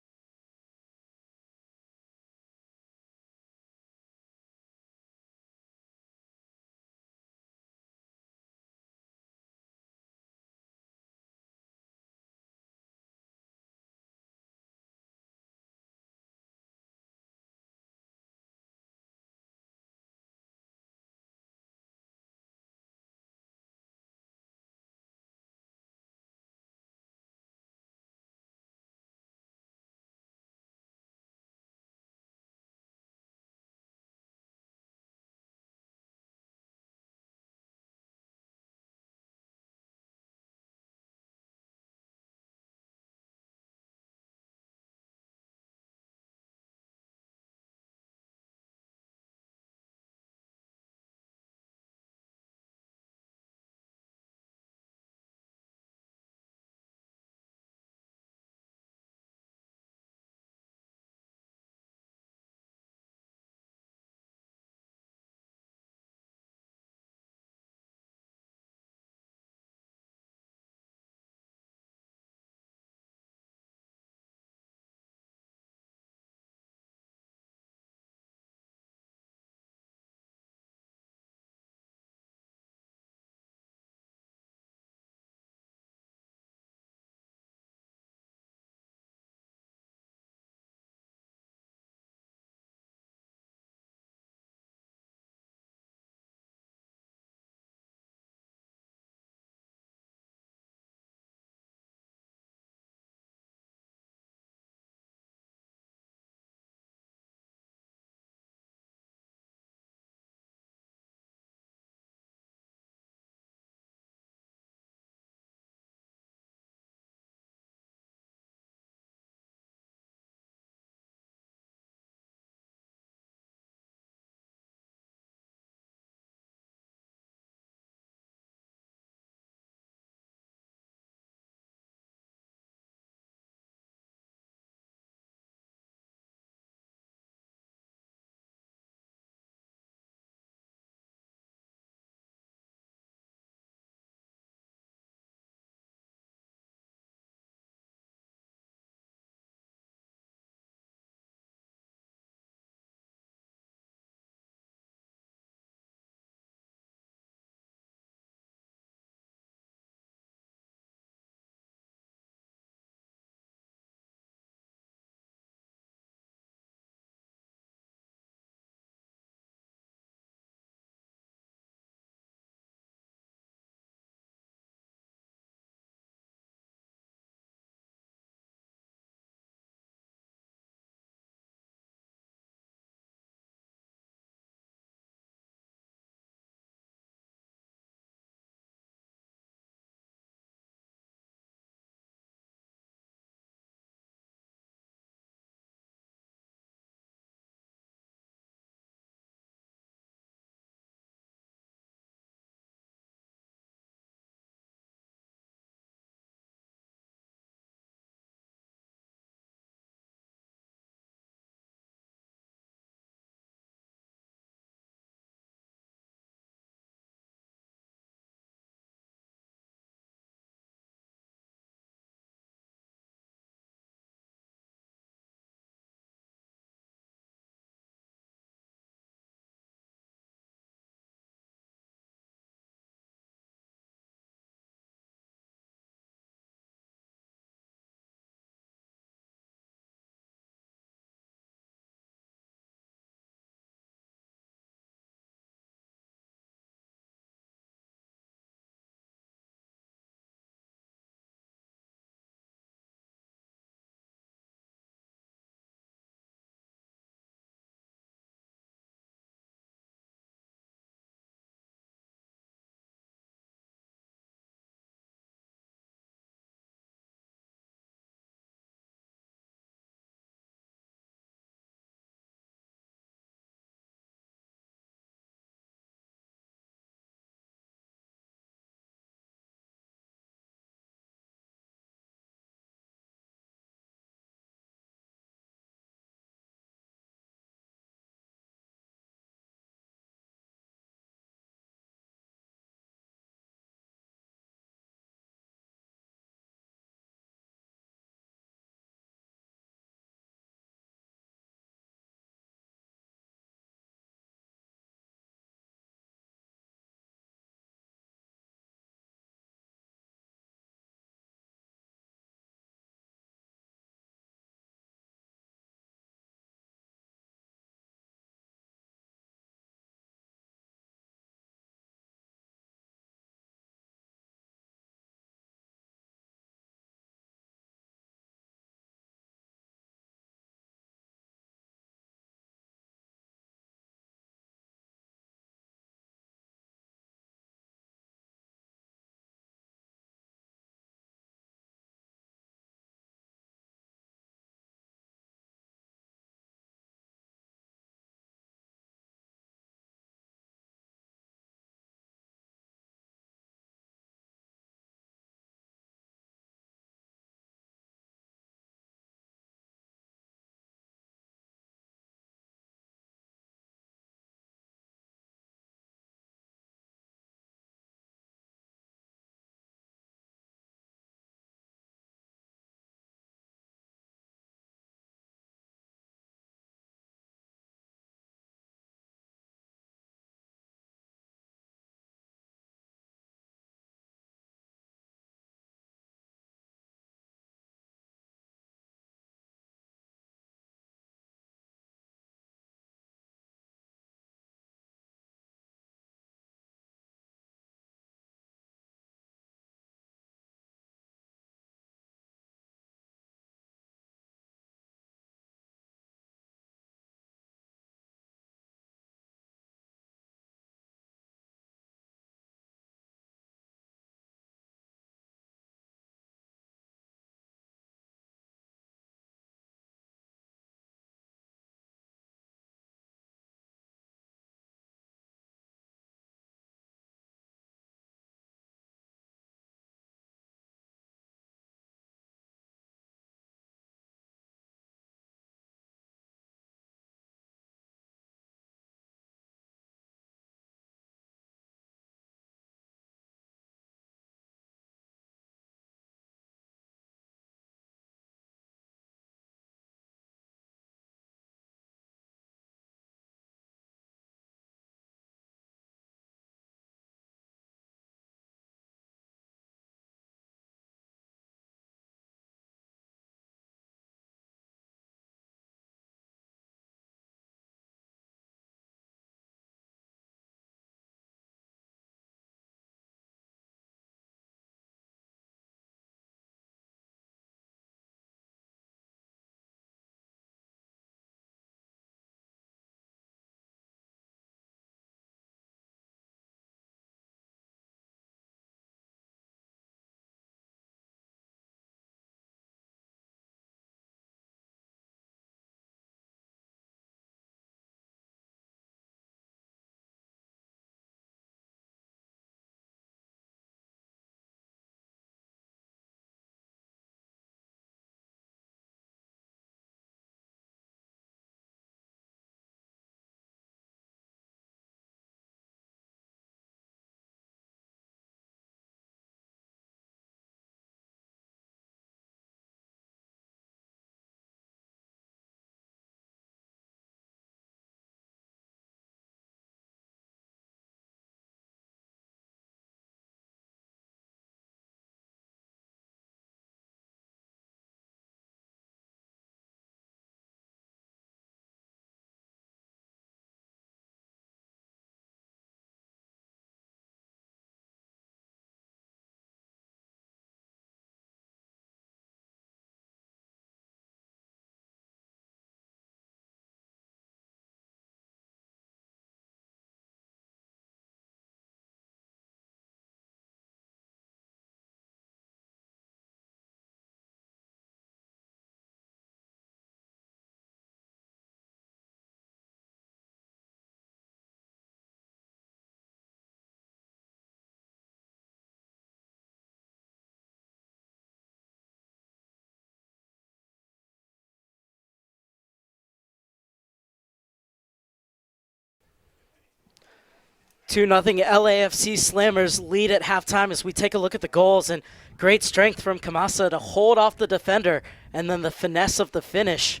2-0 LAFC Slammers lead at halftime as we take a look at the goals, and great strength from Kamasa to hold off the defender, and then the finesse of the finish.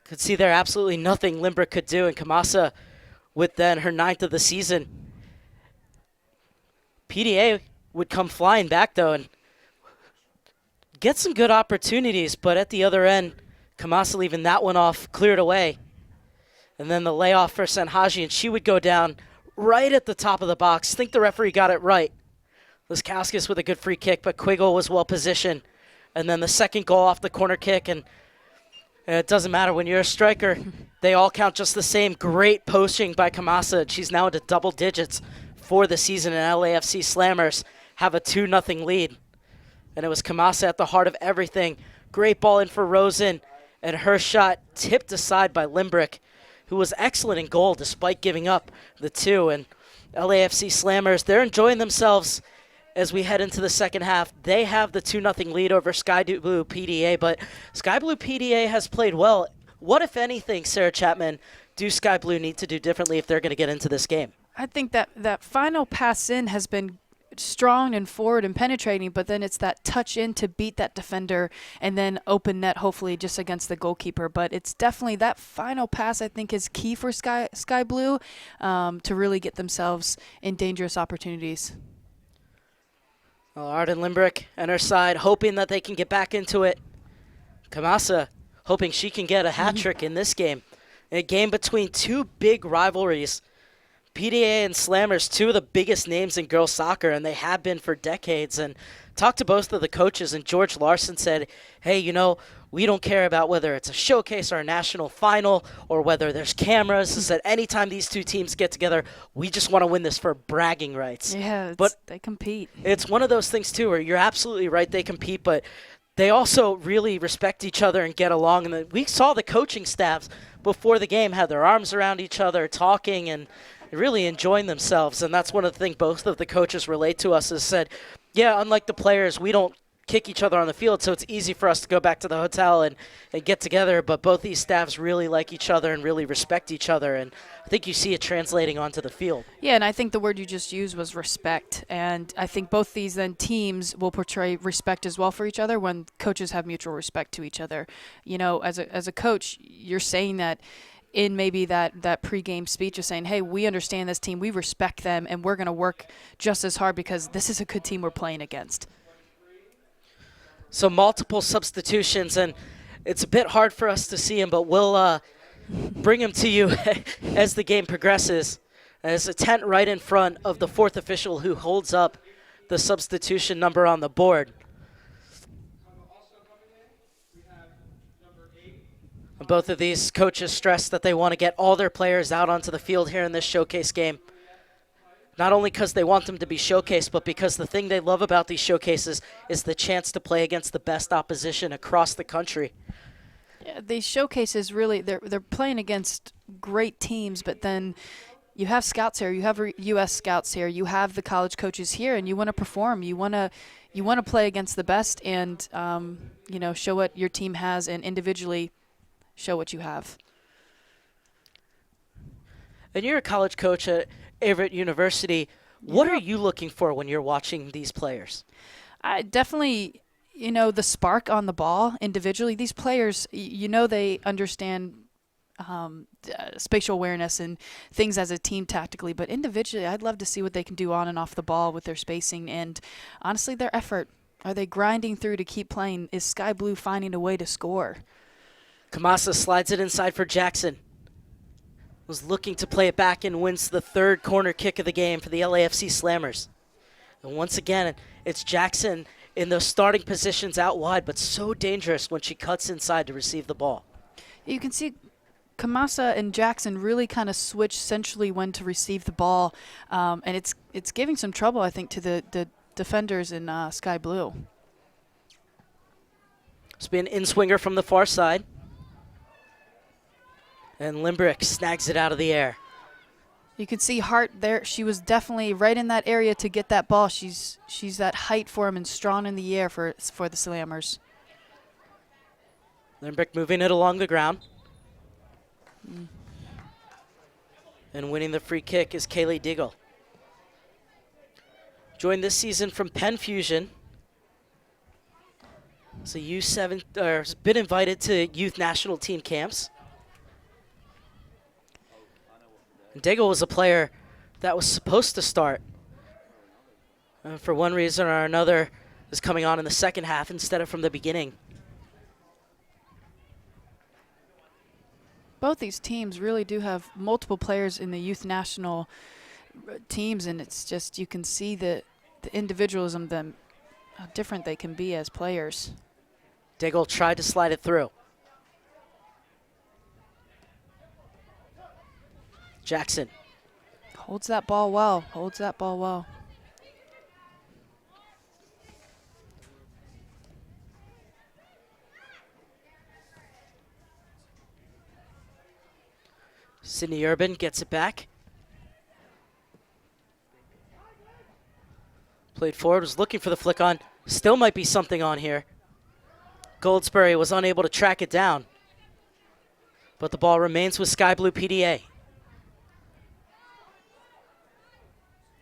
Could see there absolutely nothing Limbrick could do, and Kamasa with then her 9th of the season. PDA would come flying back though and get some good opportunities, but at the other end, Kamasa leaving that one off, cleared away. And then the layoff for Sanhaji, and she would go down right at the top of the box. I think the referee got it right. Laskauskas with a good free kick, but Quiggle was well positioned. And then the second goal off the corner kick, and it doesn't matter when you're a striker. They all count just the same. Great posting by Kamasa. She's now into double digits for the season, and LAFC Slammers have a 2-0 lead. And it was Kamasa at the heart of everything. Great ball in for Rosen, and her shot tipped aside by Limbrick, who was excellent in goal despite giving up the 2. And LAFC Slammers, they're enjoying themselves as we head into the second half. They have the 2-0 lead over Sky Blue PDA, but Sky Blue PDA has played well. What, if anything, Sarah Chapman, do Sky Blue need to do differently if they're going to get into this game? I think that final pass in has been strong and forward and penetrating, but then it's that touch in to beat that defender and then open net, hopefully just against the goalkeeper. But it's definitely that final pass, I think, is key for Sky Blue to really get themselves in dangerous opportunities. Well, Arden Limbrick and her side hoping that they can get back into it. Kamasa hoping she can get a hat trick in this game. A game between two big rivalries. PDA and Slammers, two of the biggest names in girls soccer, and they have been for decades. And talked to both of the coaches, and George Larson said, hey, you know, we don't care about whether it's a showcase or a national final or whether there's cameras. He said anytime these two teams get together, we just want to win this for bragging rights. Yeah, but they compete. It's one of those things, too, where you're absolutely right, they compete, but they also really respect each other and get along. And we saw the coaching staffs before the game had their arms around each other, talking and really enjoying themselves. And that's one of the things both of the coaches relate to us is said, yeah, unlike the players, we don't kick each other on the field, so it's easy for us to go back to the hotel and get together. But both these staffs really like each other and really respect each other. And I think you see it translating onto the field. Yeah, and I think the word you just used was respect. And I think both these then teams will portray respect as well for each other when coaches have mutual respect to each other. You know, as a coach, you're saying that in maybe that pregame speech of saying, hey, we understand this team, we respect them, and we're going to work just as hard because this is a good team we're playing against. So multiple substitutions, and it's a bit hard for us to see them, but we'll bring them to you as the game progresses. There's a tent right in front of the fourth official who holds up the substitution number on the board. Both of these coaches stress that they want to get all their players out onto the field here in this showcase game. Not only because they want them to be showcased, but because the thing they love about these showcases is the chance to play against the best opposition across the country. Yeah, these showcases really, they're playing against great teams, but then you have scouts here, you have U.S. scouts here, you have the college coaches here, and you want to perform. You want to play against the best and you know, show what your team has and individually show what you have. And you're a college coach at Everett University. What are you looking for when you're watching these players? I definitely, you know, the spark on the ball individually. These players, you know, they understand spatial awareness and things as a team tactically, but individually, I'd love to see what they can do on and off the ball with their spacing and honestly, their effort. Are they grinding through to keep playing? Is Sky Blue finding a way to score? Kamasa slides it inside for Jackson. Was looking to play it back and wins the third corner kick of the game for the LAFC Slammers. And once again, it's Jackson in those starting positions out wide, but so dangerous when she cuts inside to receive the ball. You can see Kamasa and Jackson really kind of switch centrally when to receive the ball, and it's giving some trouble, I think, to the defenders in Sky Blue. It's been an in-swinger from the far side. And Limbrick snags it out of the air. You can see Hart there. She was definitely right in that area to get that ball. She's that height for him and strong in the air for the Slammers. Limbrick moving it along the ground. And winning the free kick is Kaylee Diggle. Joined this season from Penn Fusion. It's a U7, has been invited to youth national team camps. And Diggle was a player that was supposed to start. For one reason or another, is coming on in the second half instead of from the beginning. Both these teams really do have multiple players in the youth national teams, and it's just you can see the individualism, how different they can be as players. Diggle tried to slide it through. Jackson. Holds that ball well, holds that ball well. Sydney Urban gets it back. Played forward, was looking for the flick on. Still might be something on here. Goldsbury was unable to track it down. But the ball remains with Sky Blue PDA.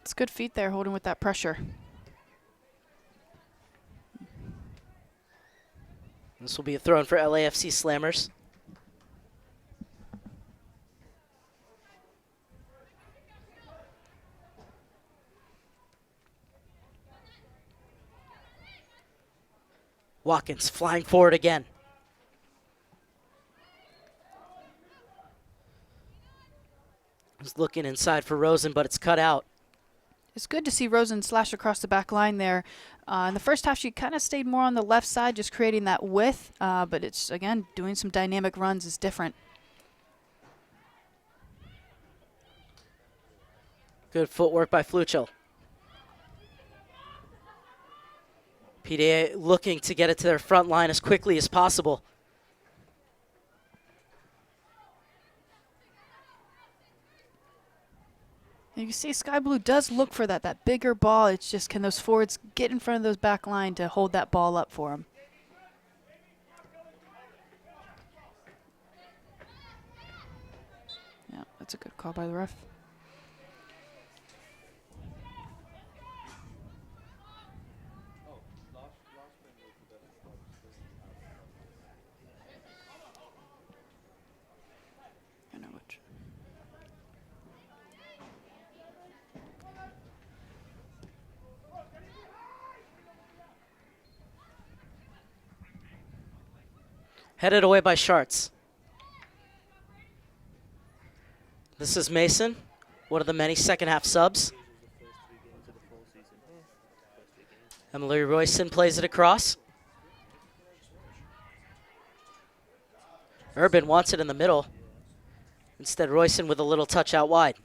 It's good feet there, holding with that pressure. This will be a throw in for LAFC Slammers. Watkins flying forward again. Was looking inside for Rosen, but it's cut out. It's good to see Rosen slash across the back line there. In the first half, she kind of stayed more on the left side, just creating that width. But it's, again, doing some dynamic runs is different. Good footwork by Fluchel. PDA looking to get it to their front line as quickly as possible. You can see Sky Blue does look for that bigger ball. It's just, can those forwards get in front of those back line to hold that ball up for them? Yeah, that's a good call by the ref. I know which. Headed away by Schartz. This is Mason, one of the many second half subs. Emily Royson plays it across. Urban wants it in the middle. Instead, Royson with a little touch out wide.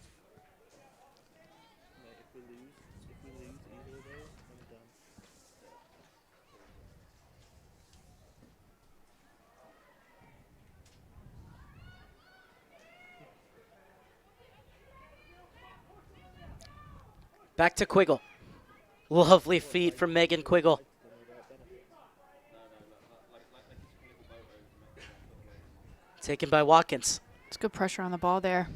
Back to Quiggle. Lovely feet from Megan Quiggle. Taken by Watkins. It's good pressure on the ball there.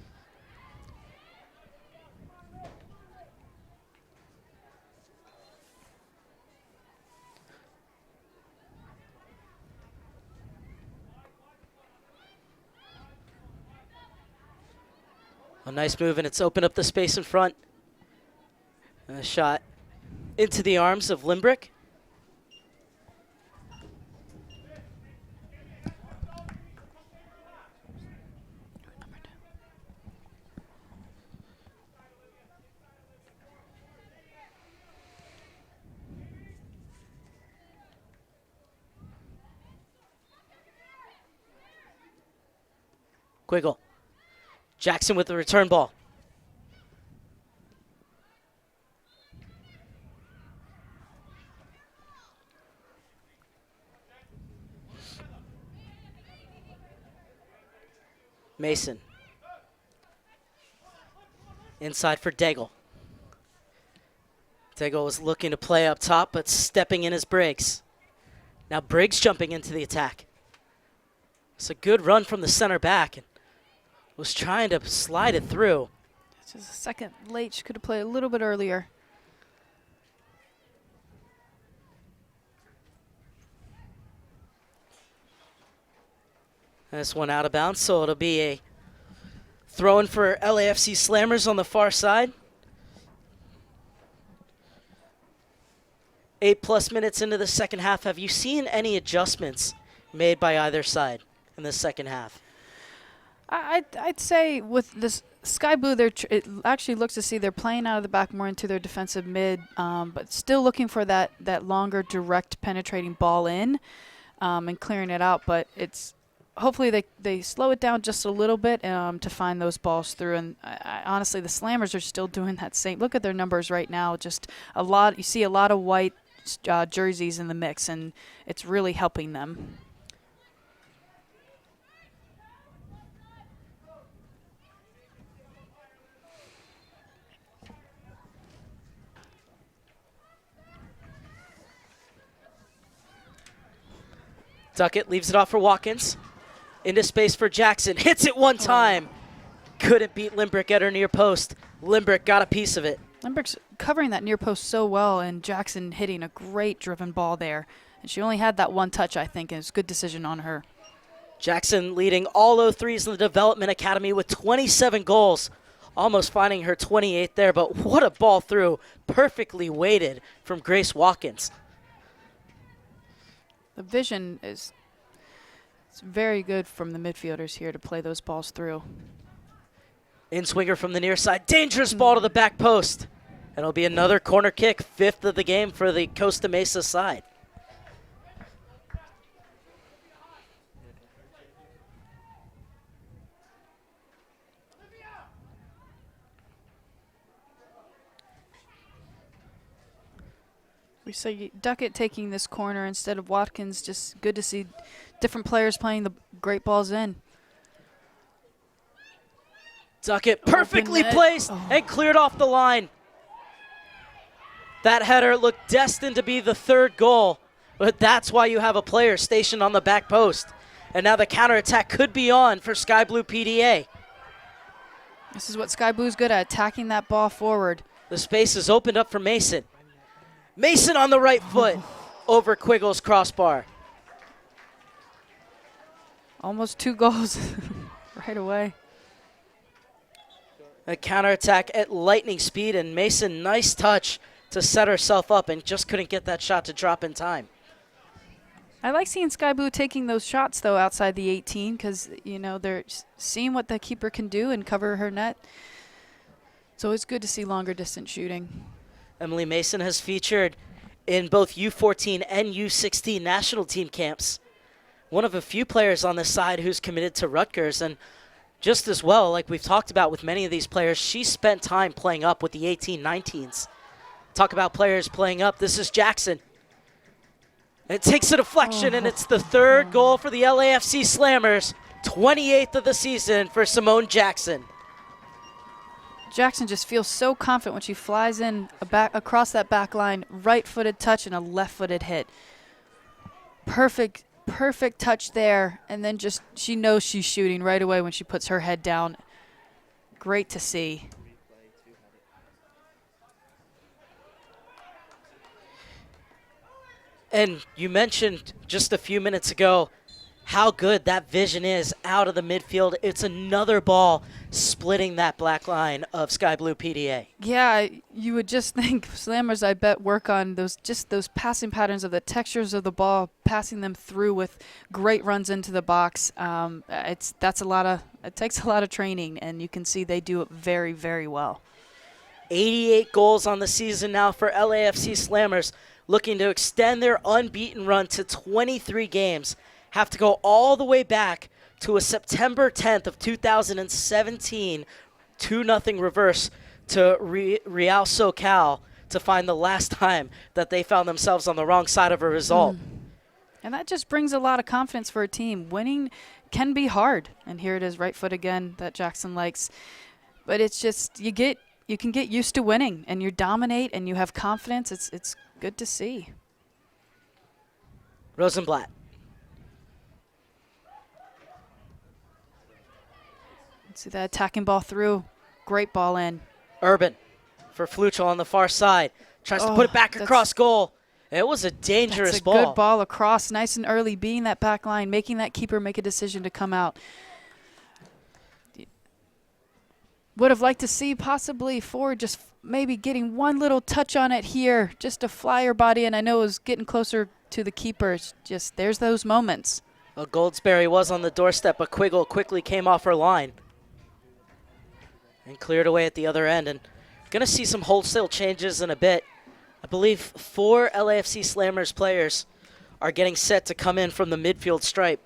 A nice move, and it's opened up the space in front. And a shot into the arms of Limbrick. Quiggle. Jackson with the return ball. Mason. Inside for Daigle. Daigle was looking to play up top, but stepping in is Briggs. Now Briggs jumping into the attack. It's a good run from the center back, and was trying to slide it through. Just a second late. She could have played a little bit earlier. This one out of bounds, so it'll be a throw-in for LAFC Slammers on the far side. 8+ minutes into the second half. Have you seen any adjustments made by either side in the second half? I'd say with this Sky Blue, it actually looks to see they're playing out of the back more into their defensive mid, but still looking for that longer, direct, penetrating ball in and clearing it out. But it's hopefully they slow it down just a little bit to find those balls through. And honestly, the Slammers are still doing that same. Look at their numbers right now. Just a lot. You see a lot of white jerseys in the mix, and it's really helping them. Duckett leaves it off for Watkins. Into space for Jackson. Hits it one time. Couldn't beat Limbrick at her near post. Limbrick got a piece of it. Limbrick's covering that near post so well, and Jackson hitting a great driven ball there. And she only had that one touch, I think, and it's a good decision on her. Jackson leading all 03s in the Development Academy with 27 goals. Almost finding her 28th there, but what a ball through. Perfectly weighted from Grace Watkins. The vision it's very good from the midfielders here to play those balls through. In-swinger from the near side. Dangerous ball to the back post. And it'll be another corner kick, 5th of the game for the Costa Mesa side. We see Duckett taking this corner instead of Watkins. Just good to see different players playing the great balls in. Duckett perfectly placed and cleared off the line. That header looked destined to be the 3rd goal, but that's why you have a player stationed on the back post. And now the counterattack could be on for Sky Blue PDA. This is what Sky Blue's good at, attacking that ball forward. The space is opened up for Mason. Mason on the right foot over Quiggle's crossbar. Almost 2 goals right away. A counterattack at lightning speed, and Mason, nice touch to set herself up and just couldn't get that shot to drop in time. I like seeing Sky Blue taking those shots, though, outside the 18 because, you know, they're seeing what the keeper can do and cover her net. It's always good to see longer distance shooting. Emily Mason has featured in both U14 and U16 national team camps. One of a few players on this side who's committed to Rutgers, and just as well, like we've talked about with many of these players, she spent time playing up with the 18-19s. Talk about players playing up. This is Jackson. It takes a deflection, and it's the 3rd goal for the LAFC Slammers. 28th of the season for Simone Jackson. Jackson just feels so confident when she flies in across that back line, right-footed touch and a left-footed hit. Perfect touch there, and then just she knows she's shooting right away when she puts her head down. Great to see. And you mentioned just a few minutes ago how good that vision is out of the midfield. It's another ball splitting that black line of Sky Blue PDA. Yeah, you would just think Slammers, I bet, work on those passing patterns of the textures of the ball, passing them through with great runs into the box. It takes a lot of training, and you can see they do it very, very well. 88 goals on the season now for LAFC Slammers, looking to extend their unbeaten run to 23 games. Have to go all the way back to a September 10th of 2017 2-0 reverse to Real SoCal to find the last time that they found themselves on the wrong side of a result. And that just brings a lot of confidence for a team. Winning can be hard, and here it is, right foot again that Jackson likes. But it's just you can get used to winning, and you dominate, and you have confidence. It's good to see. Rosenblatt. See that attacking ball through. Great ball in. Urban for Fluchel on the far side. Tries to put it back across goal. It was a dangerous ball. That's a good ball across, nice and early, beating that back line, making that keeper make a decision to come out. Would have liked to see possibly Ford just maybe getting one little touch on it here, just a flyer body, and I know it was getting closer to the keepers. Just there's those moments. Well, Goldsberry was on the doorstep, but Quiggle quickly came off her line and cleared away at the other end. And going to see some wholesale changes in a bit. I believe 4 LAFC Slammers players are getting set to come in from the midfield stripe.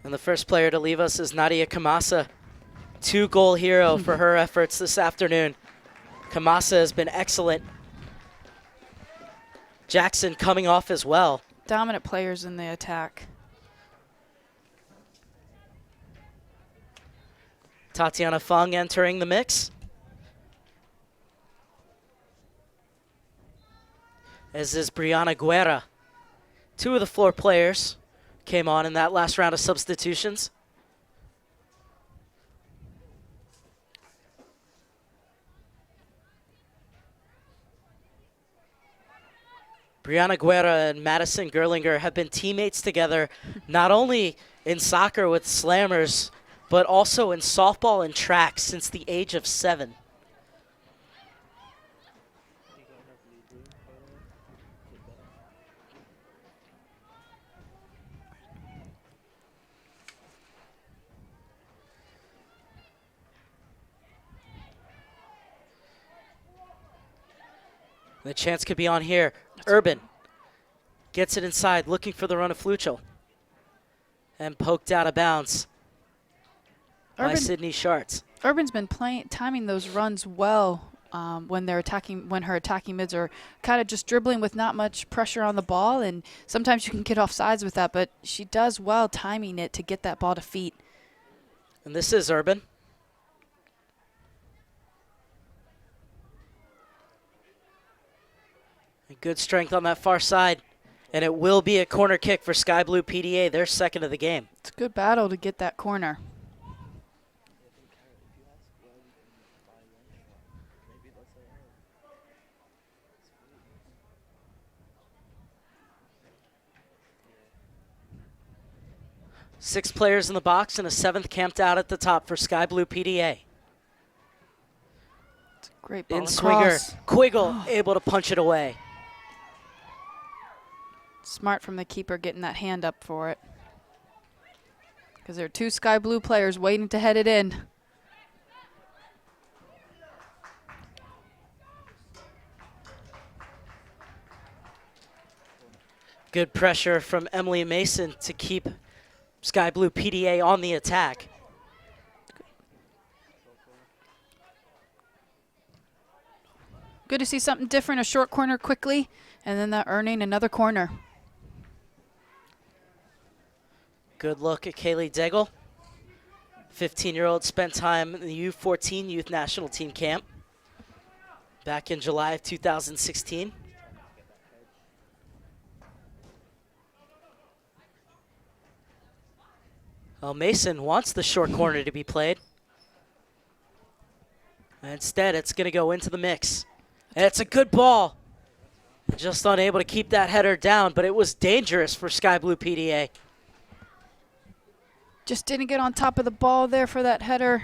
And the first player to leave us is Nadia Kamasa, 2-goal hero for her efforts this afternoon. Kamasa has been excellent. Jackson coming off as well. Dominant players in the attack. Tatiana Fung entering the mix. As is Brianna Guerra. 2 of the 4 players came on in that last round of substitutions. Brianna Guerra and Madison Gerlinger have been teammates together, not only in soccer with Slammers, but also in softball and track since the age of 7. The chance could be on here. Urban gets it inside, looking for the run of Fluchel. And poked out of bounds by Sydney Schartz. Urban's been timing those runs well when they're attacking, when her attacking mids are kind of just dribbling with not much pressure on the ball, and sometimes you can get off sides with that, but she does well timing it to get that ball to feet. And this is Urban. Good strength on that far side, and it will be a corner kick for Sky Blue PDA, their second of the game. It's a good battle to get that corner. Six players in the box and a 7th camped out at the top for Sky Blue PDA. It's a great ball across. In-swinger, Quiggle able to punch it away. Smart from the keeper getting that hand up for it. Because there are 2 Sky Blue players waiting to head it in. Good pressure from Emily Mason to keep Sky Blue PDA on the attack. Good to see something different, a short corner quickly, and then that earning another corner. Good look at Kaylee Daigle. 15-year-old spent time in the U-14 Youth National Team camp back in July of 2016. Well, Mason wants the short corner to be played. Instead, it's going to go into the mix. And it's a good ball. Just unable to keep that header down, but it was dangerous for Sky Blue PDA. Just didn't get on top of the ball there for that header.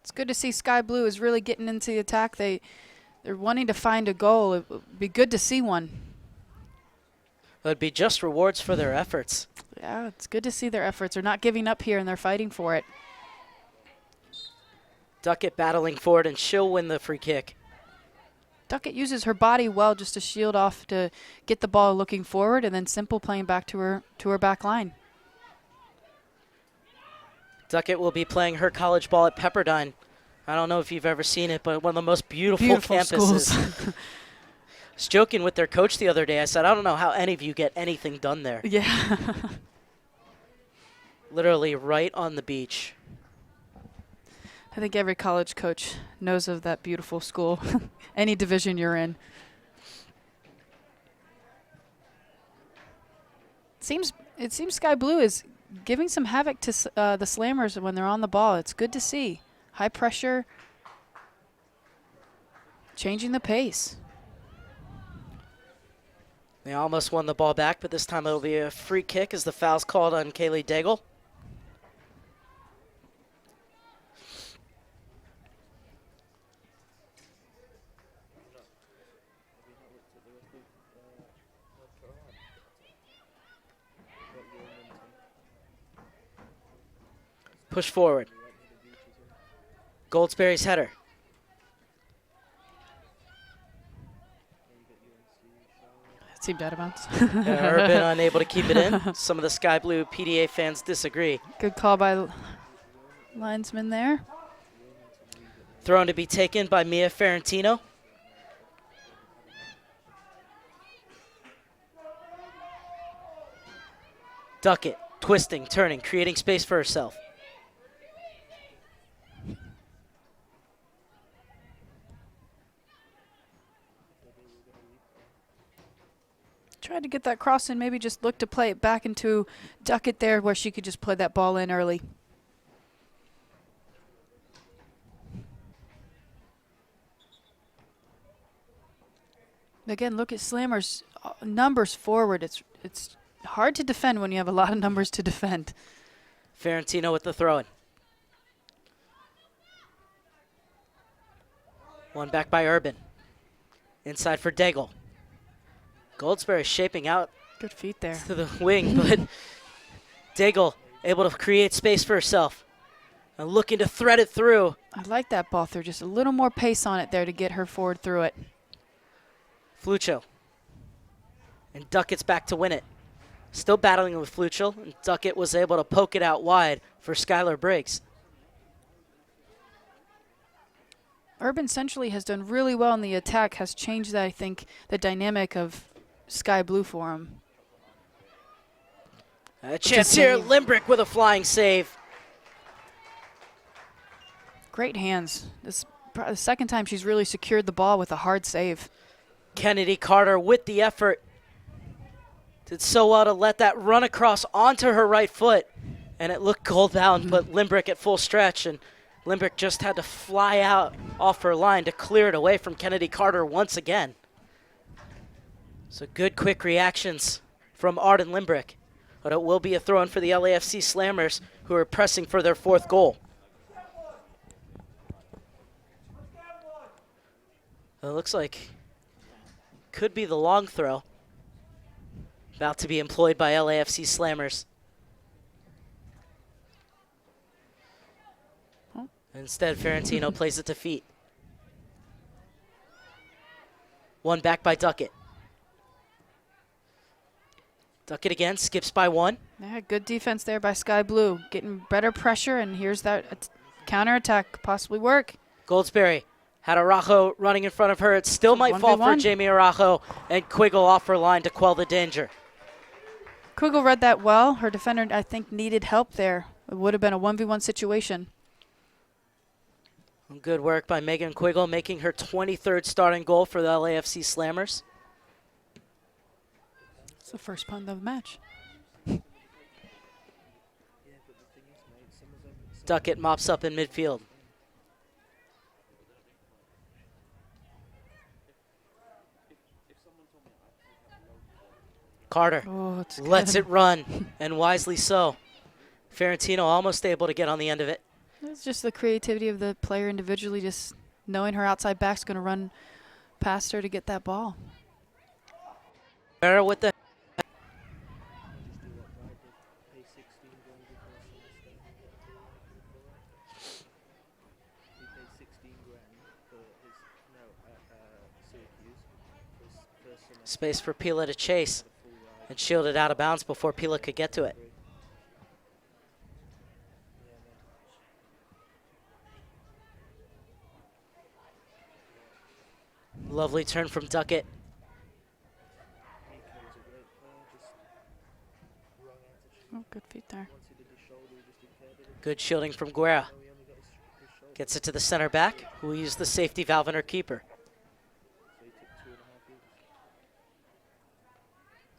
It's good to see Sky Blue is really getting into the attack. They're wanting to find a goal. It would be good to see one. It would be just rewards for their efforts. Yeah, it's good to see their efforts. They're not giving up here, and they're fighting for it. Duckett battling forward, and she'll win the free kick. Duckett uses her body well just to shield off to get the ball looking forward, and then Simple playing back to her back line. Duckett will be playing her college ball at Pepperdine. I don't know if you've ever seen it, but one of the most beautiful campuses. was joking with their coach the other day. I said, I don't know how any of you get anything done there. Yeah. Literally right on the beach. I think every college coach knows of that beautiful school, any division you're in. It seems Sky Blue is giving some havoc to the Slammers when they're on the ball. It's good to see. High pressure, changing the pace. They almost won the ball back, but this time it'll be a free kick as the foul's called on Kaylee Daigle. Push forward. Goldsberry's header. It seemed out of bounds. Urban unable to keep it in. Some of the Sky Blue PDA fans disagree. Good call by linesman there. Thrown to be taken by Mia Ferrantino. Duckett, twisting, turning, creating space for herself. Tried to get that cross in, maybe just look to play it back into Duckett there where she could just play that ball in early. Again, look at Slammers' numbers forward. It's hard to defend when you have a lot of numbers to defend. Ferrantino with the throw-in. One back by Urban. Inside for Daigle. Goldsberry shaping out Good feet there. to the wing, but Daigle able to create space for herself and looking to thread it through. I like that ball through. Just a little more pace on it there to get her forward through it. Flucho. And Duckett's back to win it. Still battling with Flucho, and Duckett was able to poke it out wide for Skylar Briggs. Urban centrally has done really well in the attack, has changed, I think, the dynamic of Sky Blue for him. A chance here, Limbrick with a flying save. Great hands. This is the second time she's really secured the ball with a hard save. Kennedy Carter with the effort. Did so well to let that run across onto her right foot. And it looked goal bound, but Limbrick at full stretch. And Limbrick just had to fly out off her line to clear it away from Kennedy Carter once again. So good quick reactions from Arden Limbrick. But it will be a throw-in for the LAFC Slammers, who are pressing for their fourth goal. It looks like could be the long throw. About to be employed by LAFC Slammers. Instead, Ferrantino plays it to feet. One back by Duckett. Duckett again, skips by one. Yeah, good defense there by Sky Blue. Getting better pressure, and here's that counterattack possibly work. Goldsberry had Araujo running in front of her. It still might fall for Jamie Araujo, and Quiggle off her line to quell the danger. Quiggle read that well. Her defender, I think, needed help there. It would have been a 1v1 situation. Good work by Megan Quiggle, making her 23rd starting goal for the LAFC Slammers. It's the first punt of the match. Duckett mops up in midfield. Carter lets it run, and wisely so. Ferrantino almost able to get on the end of it. It's just the creativity of the player individually, just knowing her outside back's going to run past her to get that ball. Vera with the space for Pila to chase and shield it out of bounds before Pila could get to it. Lovely turn from Duckett. Oh, good feet there. Good shielding from Guerra. Gets it to the center back, who will use the safety valve in her keeper.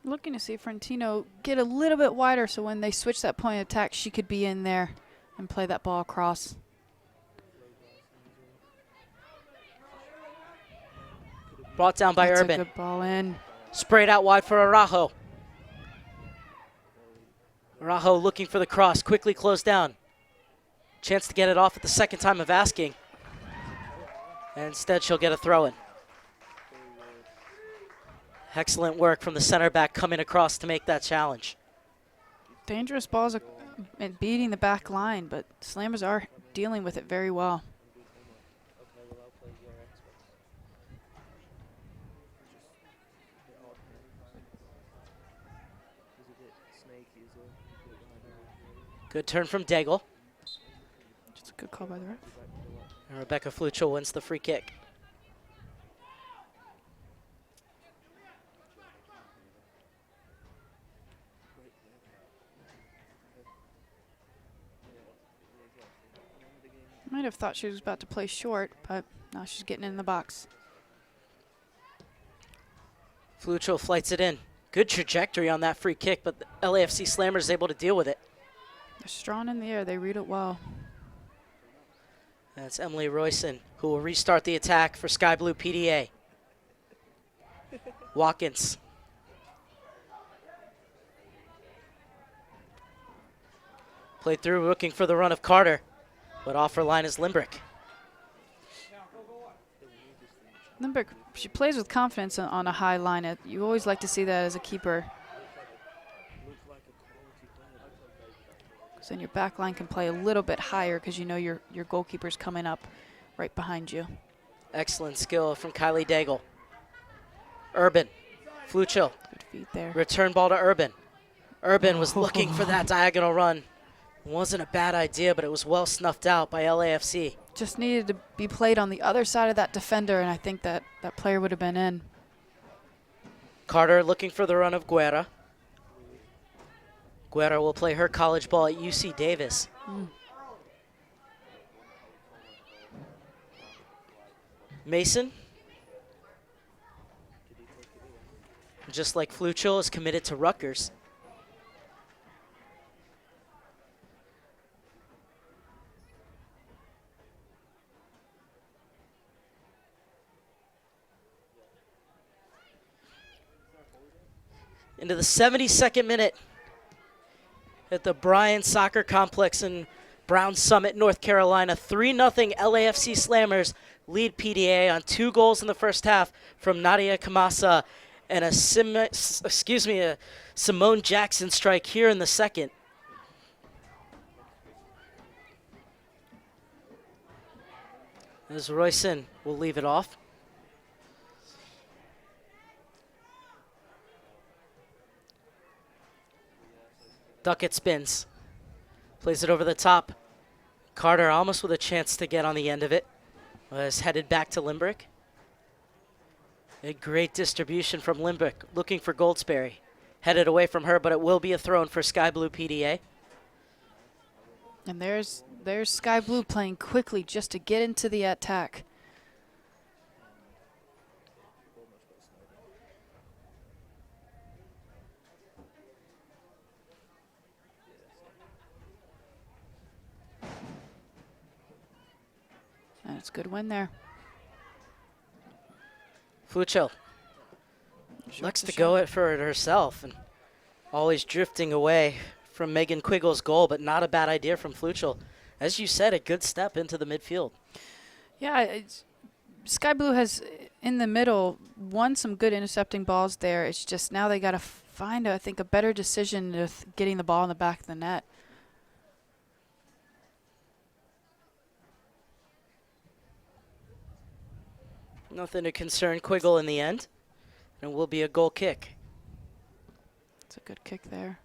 Looking to see Frentino get a little bit wider so when they switch that point of attack, she could be in there and play that ball across. Brought down by That's Urban. a good ball in. Sprayed out wide for Araujo. Araujo looking for the cross, quickly closed down. Chance to get it off at the second time of asking. And instead she'll get a throw-in. Excellent work from the center back coming across to make that challenge. Dangerous balls and beating the back line, but Slammers are dealing with it very well. Good turn from Daigle. Just a good call by the ref. And Rebecca Fluchel wins the free kick. Might have thought she was about to play short, but now she's getting in the box. Fluchel flights it in. Good trajectory on that free kick, but the LAFC Slammer is able to deal with it. They're strong in the air. They read it well. That's Emily Royson, who will restart the attack for Sky Blue PDA. Watkins. Played through, looking for the run of Carter, but off her line is Limbrick. Limbrick, she plays with confidence on a high line. You always like to see that as a keeper. Because then your back line can play a little bit higher because you know your goalkeeper's coming up right behind you. Excellent skill from Kylie Daigle. Urban. Fluchel. Good feet there. Return ball to Urban. Urban was looking for that diagonal run. Wasn't a bad idea, but it was well snuffed out by LAFC. Just needed to be played on the other side of that defender, and I think that player would have been in. Carter looking for the run of Guerra. Guerra will play her college ball at UC Davis. Mason, just like Fluchel, is committed to Rutgers. Into the 72nd minute at the Bryan Soccer Complex in Brown Summit, North Carolina. 3-0 LAFC Slammers lead PDA on 2 goals in the first half from Nadia Kamasa and a Simone Jackson strike here in the second. As Royson will leave it off. Duckett spins. Plays it over the top. Carter almost with a chance to get on the end of it. Was headed back to Limbrick. A great distribution from Limbrick, looking for Goldsberry. Headed away from her, but it will be a throw-in for Sky Blue PDA. And there's Sky Blue playing quickly just to get into the attack. And it's a good win there. Fluchel likes to go for it herself and always drifting away from Megan Quiggle's goal, but not a bad idea from Fluchel. As you said, a good step into the midfield. Yeah, Sky Blue has, in the middle, won some good intercepting balls there. It's just now they got to find, I think, a better decision with getting the ball in the back of the net. Nothing to concern Quiggle in the end. And it will be a goal kick. It's a good kick there.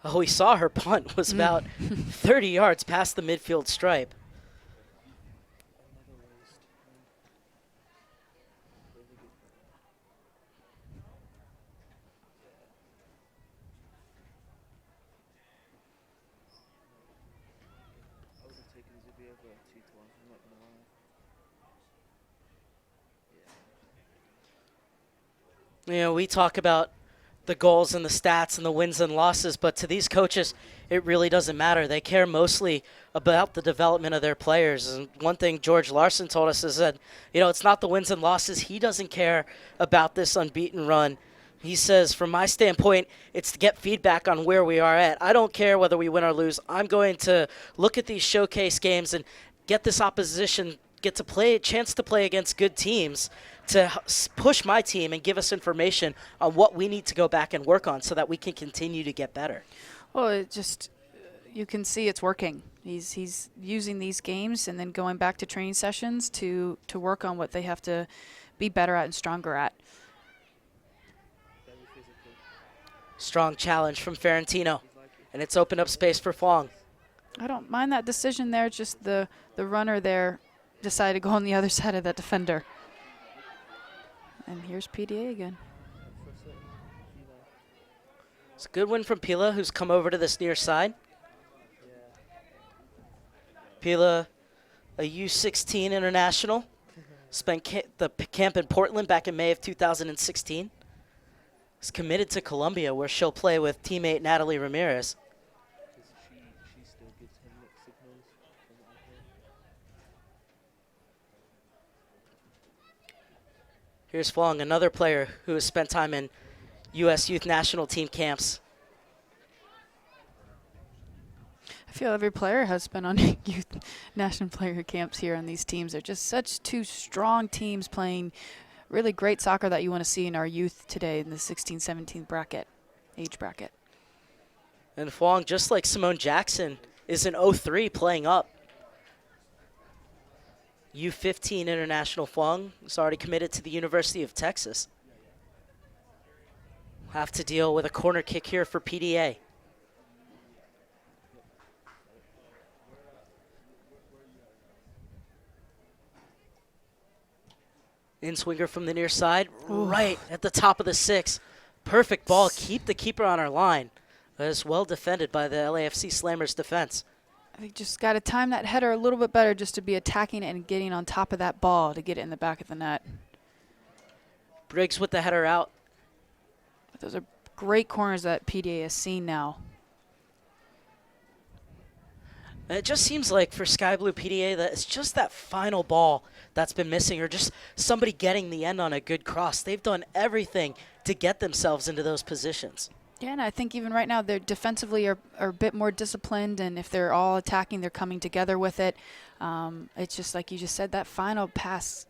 Oh, we saw her punt was about 30 yards past the midfield stripe. You know, we talk about the goals and the stats and the wins and losses, but to these coaches, it really doesn't matter. They care mostly about the development of their players. And one thing George Larson told us is that, you know, it's not the wins and losses. He doesn't care about this unbeaten run. He says, from my standpoint, it's to get feedback on where we are at. I don't care whether we win or lose. I'm going to look at these showcase games and get this opposition, get to play a chance to play against good teams, to push my team and give us information on what we need to go back and work on so that we can continue to get better. Well, it just, you can see it's working. He's using these games and then going back to training sessions to work on what they have to be better at and stronger at. Strong challenge from Ferentino, and it's opened up space for Fong. I don't mind that decision there, just the runner there decided to go on the other side of that defender. And here's PDA again. It's a good win from Pila, who's come over to this near side. Pila, a U-16 international, spent the camp in Portland back in May of 2016. Is committed to Colombia, where she'll play with teammate Natalie Ramirez. Here's Fong, another player who has spent time in U.S. Youth National Team camps. I feel every player has been on youth national player camps here on these teams. They're just such two strong teams playing really great soccer that you want to see in our youth today in the 16-17 age bracket. And Fong, just like Simone Jackson, is an 03 playing up. U15 international Fong is already committed to the University of Texas. Have to deal with a corner kick here for PDA. In-swinger from the near side, right at the top of the 6. Perfect ball, keep the keeper on our line. That is well defended by the LAFC Slammers defense. I think just got to time that header a little bit better just to be attacking it and getting on top of that ball to get it in the back of the net. Briggs with the header out. Those are great corners that PDA has seen now. And it just seems like for Sky Blue PDA that it's just that final ball that's been missing, or just somebody getting the end on a good cross. They've done everything to get themselves into those positions. Yeah, and I think even right now they're defensively are a bit more disciplined, and if they're all attacking, they're coming together with it. It's just like you just said, that final pass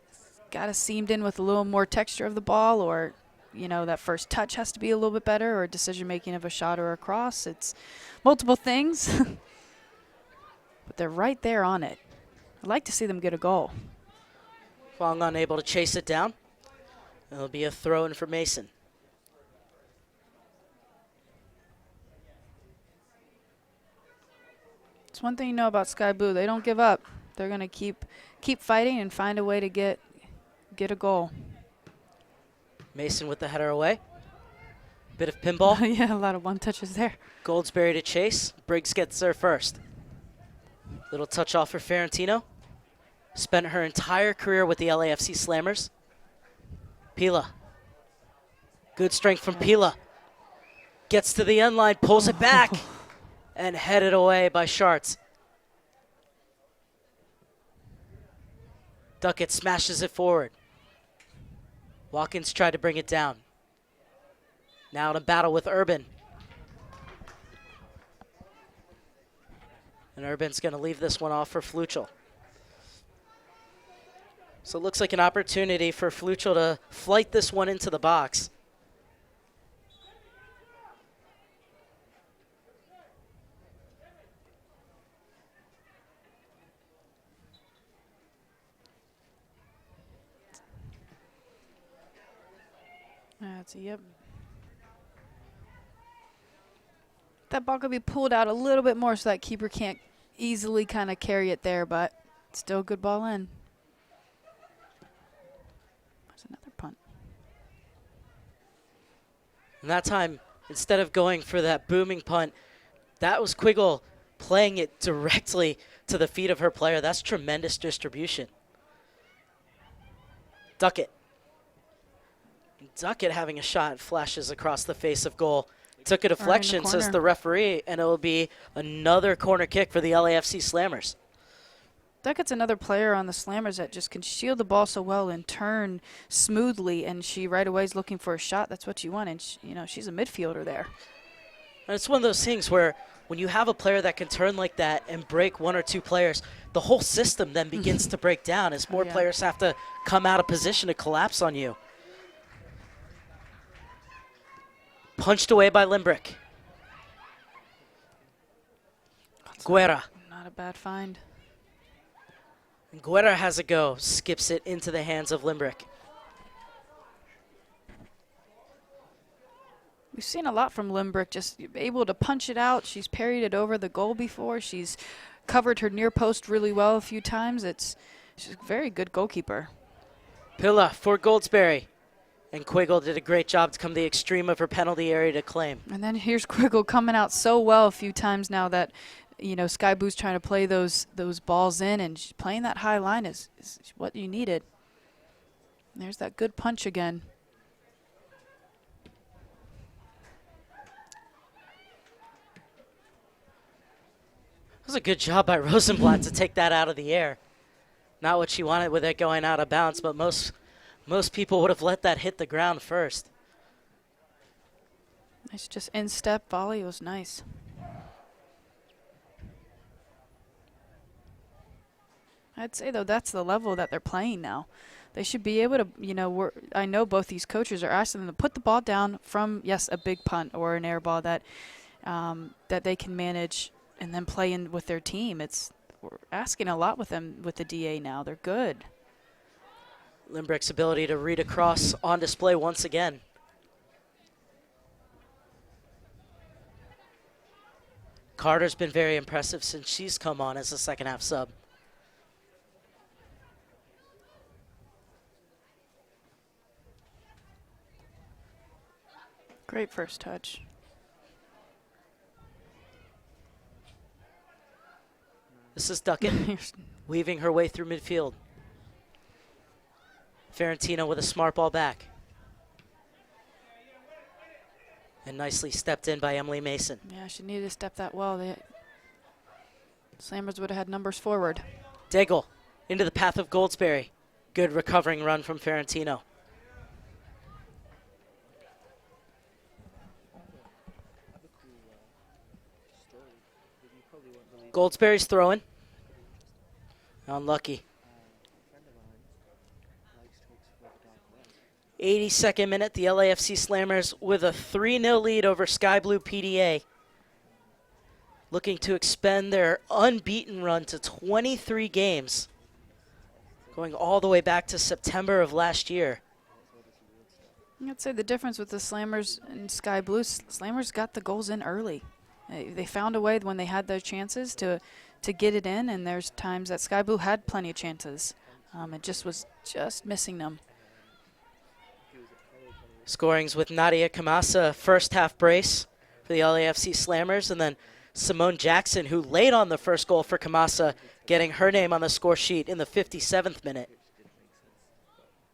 got to seamed in with a little more texture of the ball, or you know, that first touch has to be a little bit better, or decision making of a shot or a cross. It's multiple things, but they're right there on it. I'd like to see them get a goal. Fong unable to chase it down. It'll be a throw in for Mason. It's one thing you know about Sky Blue. They don't give up. They're going to keep fighting and find a way to get a goal. Mason with the header away. Bit of pinball. Yeah, a lot of one touches there. Goldsberry to chase. Briggs gets there first. Little touch off for Ferentino. Spent her entire career with the LAFC Slammers. Pila. Good strength from Pila. Gets to the end line, pulls it back, and headed away by Schartz. Duckett smashes it forward. Watkins tried to bring it down. Now to battle with Urban. And Urban's going to leave this one off for Fluchel. So it looks like an opportunity for Fluchel to flight this one into the box. That's yep. That ball could be pulled out a little bit more so that keeper can't easily kind of carry it there, but still a good ball in. There's another punt. And that time, instead of going for that booming punt, that was Quiggle playing it directly to the feet of her player. That's tremendous distribution. Duckett. Duckett having a shot, flashes across the face of goal. Took a deflection, says the referee, and it will be another corner kick for the LAFC Slammers. Duckett's another player on the Slammers that just can shield the ball so well and turn smoothly, and she right away is looking for a shot. That's what you want, and she's a midfielder there. And it's one of those things where when you have a player that can turn like that and break one or two players, the whole system then begins to break down as more players have to come out of position to collapse on you. Punched away by Limbrick. Guerra. Not a bad find. Guerra has a go, skips it into the hands of Limbrick. We've seen a lot from Limbrick, just able to punch it out. She's parried it over the goal before. She's covered her near post really well a few times. She's a very good goalkeeper. Pilla for Goldsberry. And Quiggle did a great job to come to the extreme of her penalty area to claim. And then here's Quiggle coming out so well a few times now that, Sky Blue's trying to play those balls in, and playing that high line is what you needed. And there's that good punch again. It was a good job by Rosenblatt to take that out of the air. Not what she wanted with it going out of bounds, but most people would have let that hit the ground first. Nice, just in-step volley. It was nice. I'd say, though, that's the level that they're playing now. They should be able to, I know both these coaches are asking them to put the ball down from, yes, a big punt or an air ball that they can manage and then play in with their team. We're asking a lot with them with the DA now. They're good. Limbrick's ability to read across on display once again. Carter's been very impressive since she's come on as a second half sub. Great first touch. This is Duckett weaving her way through midfield. Ferrantino with a smart ball back. And nicely stepped in by Emily Mason. Yeah, she needed to step that well. The Slammers would have had numbers forward. Daigle into the path of Goldsberry. Good recovering run from Ferrantino. Goldsberry's throwing. Unlucky. 82nd minute, the LAFC Slammers with a 3-0 lead over Sky Blue PDA. Looking to expend their unbeaten run to 23 games. Going all the way back to September of last year. I'd say the difference with the Slammers and Sky Blue, Slammers got the goals in early. They found a way when they had their chances to get it in, and there's times that Sky Blue had plenty of chances. It just was missing them. Scorings with Nadia Kamasa, first half brace for the LAFC Slammers, and then Simone Jackson, who laid on the first goal for Kamasa, getting her name on the score sheet in the 57th minute.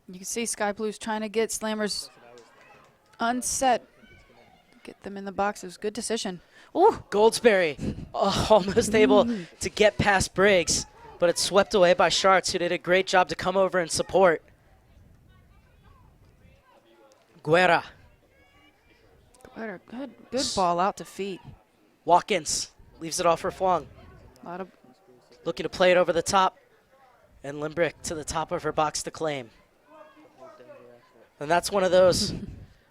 You can see Sky Blue's trying to get Slammers unset, get them in the box. It was a good decision. Ooh. Goldsberry almost able to get past Briggs, but it's swept away by Schartz, who did a great job to come over and support. Guerra. Good ball out to feet. Watkins leaves it off for Fwang. Looking to play it over the top. And Limbrick to the top of her box to claim. And that's one of those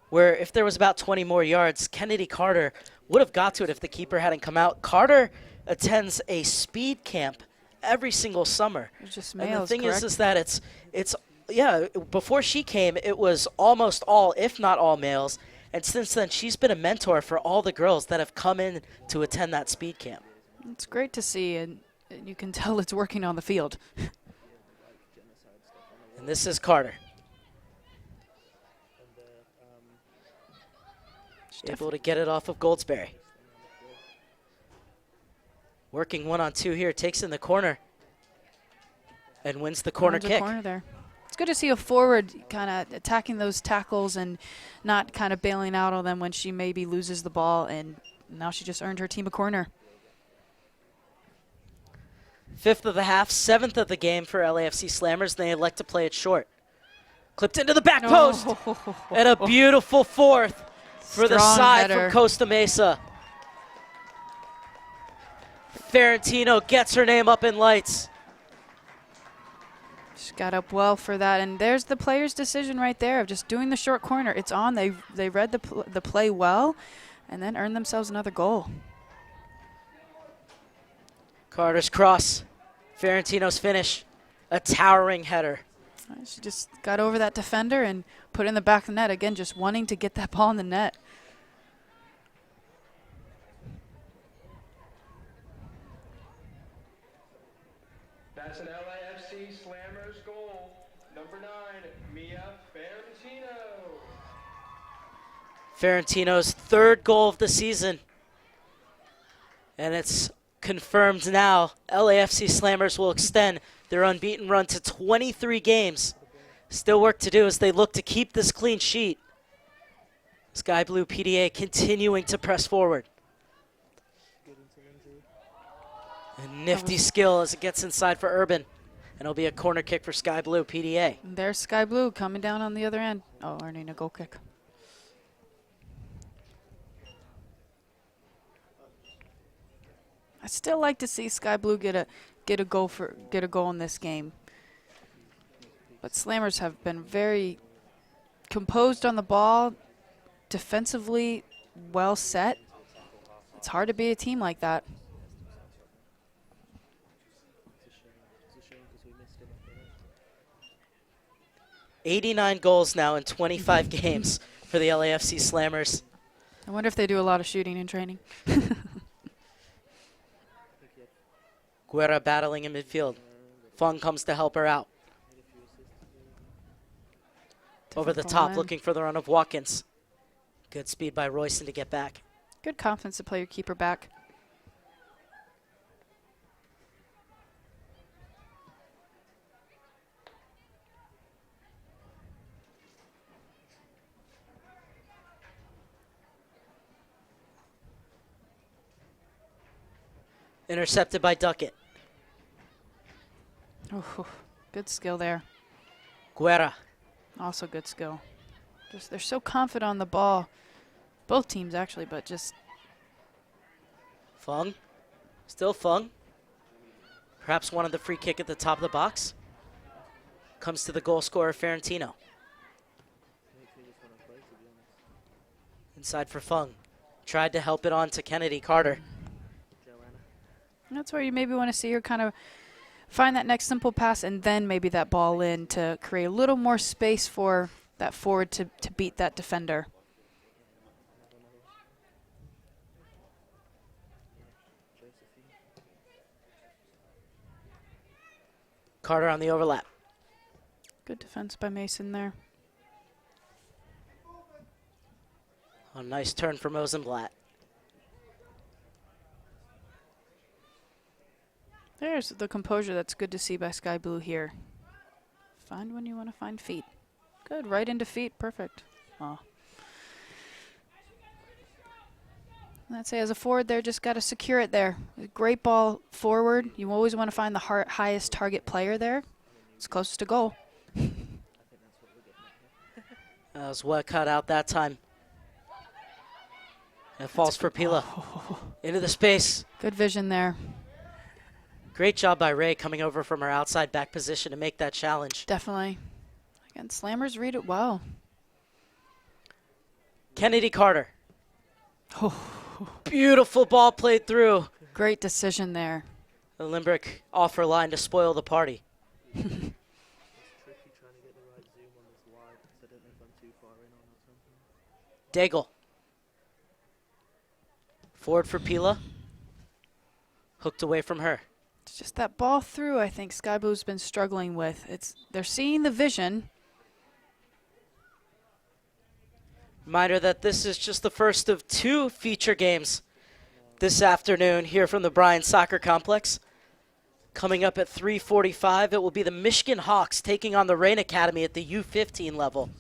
where if there was about 20 more yards, Kennedy Carter would have got to it if the keeper hadn't come out. Carter attends a speed camp every single summer. Just and males, the thing correct? is that it's yeah, before she came, it was almost all, if not all, males. And since then, she's been a mentor for all the girls that have come in to attend that speed camp. It's great to see, and you can tell it's working on the field. And this is Carter. Able to get it off of Goldsberry. Working 1-on-2 here, takes in the corner and wins the corner kick. Corner there. It's good to see a forward kind of attacking those tackles and not kind of bailing out on them when she maybe loses the ball, and now she just earned her team a corner. 5th of the half, 7th of the game for LAFC Slammers. They elect to play it short. Clipped into the back post, and a beautiful 4th for the side from Costa Mesa. Ferrantino gets her name up in lights. She got up well for that, and there's the player's decision right there of just doing the short corner. It's on. They read the play well, and then earned themselves another goal. Carter's cross, Ferrantino's finish, a towering header. She just got over that defender and put it in the back of the net. Again, just wanting to get that ball in the net. That's an LAFC Slammers goal. Number 9, Mia Ferrantino. Ferrantino's 3rd goal of the season. And it's confirmed now. LAFC Slammers will extend their unbeaten run to 23 games. Still work to do as they look to keep this clean sheet. Sky Blue PDA continuing to press forward. A nifty skill as it gets inside for Urban. And it'll be a corner kick for Sky Blue PDA. And there's Sky Blue coming down on the other end. Oh, earning a goal kick. I still like to see Sky Blue get a goal in this game. But Slammers have been very composed on the ball, defensively well set. It's hard to be a team like that. '89 goals now in 25 games for the LAFC Slammers. I wonder if they do a lot of shooting in training. Guerra battling in midfield. Fung comes to help her out. Over the top, looking for the run of Watkins. Good speed by Royston to get back. Good confidence to play your keeper back. Intercepted by Duckett. Oh, good skill there. Guerra. Also good skill. Just they're so confident on the ball. Both teams actually, but just Fung. Still Fung. Perhaps one of the free kick at the top of the box. Comes to the goal scorer, Ferrantino. Inside for Fung. Tried to help it on to Kennedy Carter. that's where you maybe want to see her kind of find that next simple pass and then maybe that ball in to create a little more space for that forward to beat that defender. Carter on the overlap. Good defense by Mason there. A nice turn for Mosenblatt. There's the composure that's good to see by Sky Blue here. Find when you want to find feet. Good, right into feet, perfect. Oh. I'd say as a forward there, just got to secure it there. A great ball forward. You always want to find the highest target player there. It's closest to goal. That was what cut out that time. It falls for Pila. Into the space. Good vision there. Great job by Ray coming over from her outside back position to make that challenge. Definitely. Again, Slammers read it well. Kennedy Carter. Beautiful ball played through. Great decision there. The Limbrick off her line to spoil the party. Daigle. Forward for Pila. Hooked away from her. It's just that ball through I think Sky Blue's been struggling with. They're seeing the vision. Reminder that this is just the first of 2 feature games this afternoon here from the Bryan Soccer Complex. Coming up at 3:45, it will be the Michigan Hawks taking on the Rain Academy at the U-15 level.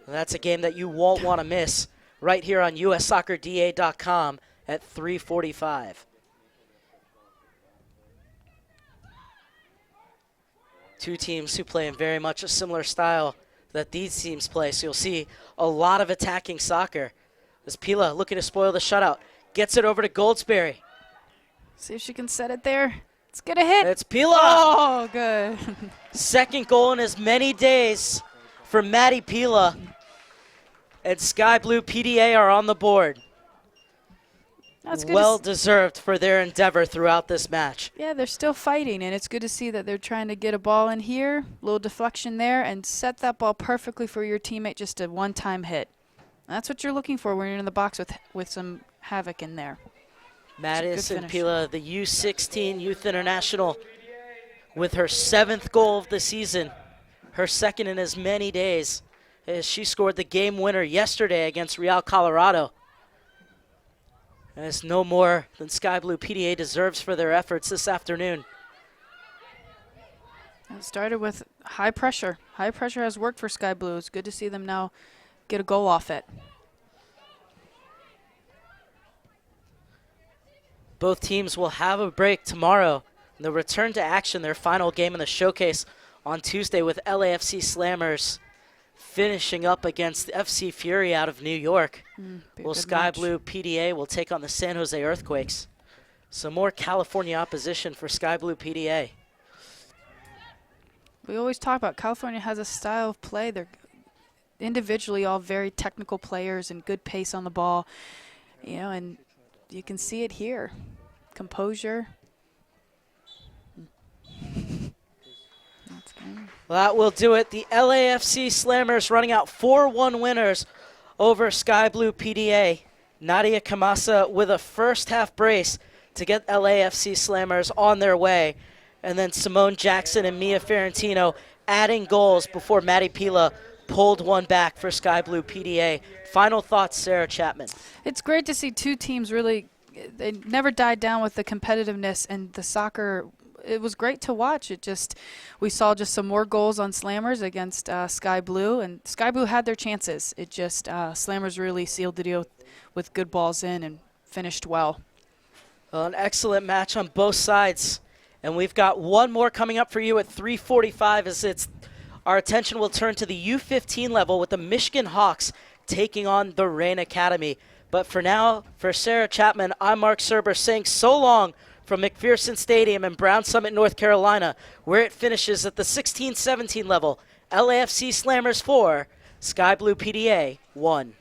And that's a game that you won't want to miss right here on ussoccerda.com at 3:45. Two teams who play in very much a similar style that these teams play, so you'll see a lot of attacking soccer. As Pila looking to spoil the shutout, gets it over to Goldsberry. See if she can set it there. Let's get a hit. It's Pila. Oh, good. Second goal in as many days for Maddie Pila. And Sky Blue PDA are on the board. That's good. Well deserved for their endeavor throughout this match. Yeah, they're still fighting, and it's good to see that they're trying to get a ball in here, a little deflection there, and set that ball perfectly for your teammate, just a one-time hit. That's what you're looking for when you're in the box with some havoc in there. Madison Pila, the U-16 Youth International, with her 7th goal of the season, her second in as many days, as she scored the game winner yesterday against Real Colorado. And it's no more than Sky Blue PDA deserves for their efforts this afternoon. It started with high pressure. High pressure has worked for Sky Blue. It's good to see them now get a goal off it. Both teams will have a break tomorrow. They'll return to action, their final game in the showcase on Tuesday, with LAFC Slammers finishing up against FC Fury out of New York. Well, Sky Blue PDA will take on the San Jose Earthquakes. Some more California opposition for Sky Blue PDA. We always talk about California has a style of play. They're individually all very technical players and good pace on the ball, you know, and you can see it here. Composure. That's good. Well, that will do it. The LAFC Slammers running out 4-1 winners over Sky Blue PDA. Nadia Kamasa with a first half brace to get LAFC Slammers on their way. And then Simone Jackson and Mia Ferrantino adding goals before Maddie Pila pulled one back for Sky Blue PDA. Final thoughts, Sarah Chapman. It's great to see two teams really, they never died down with the competitiveness and the soccer. It was great to watch. We saw just some more goals on Slammers against Sky Blue, and Sky Blue had their chances. It just, Slammers really sealed the deal with good balls in and finished well. Well, an excellent match on both sides. And we've got one more coming up for you at 3:45 as our attention will turn to the U-15 level with the Michigan Hawks taking on the Rain Academy. But for now, for Sarah Chapman, I'm Mark Serber saying so long from McPherson Stadium in Brown Summit, North Carolina, where it finishes at the 16-17 level. LAFC Slammers 4, Sky Blue PDA 1.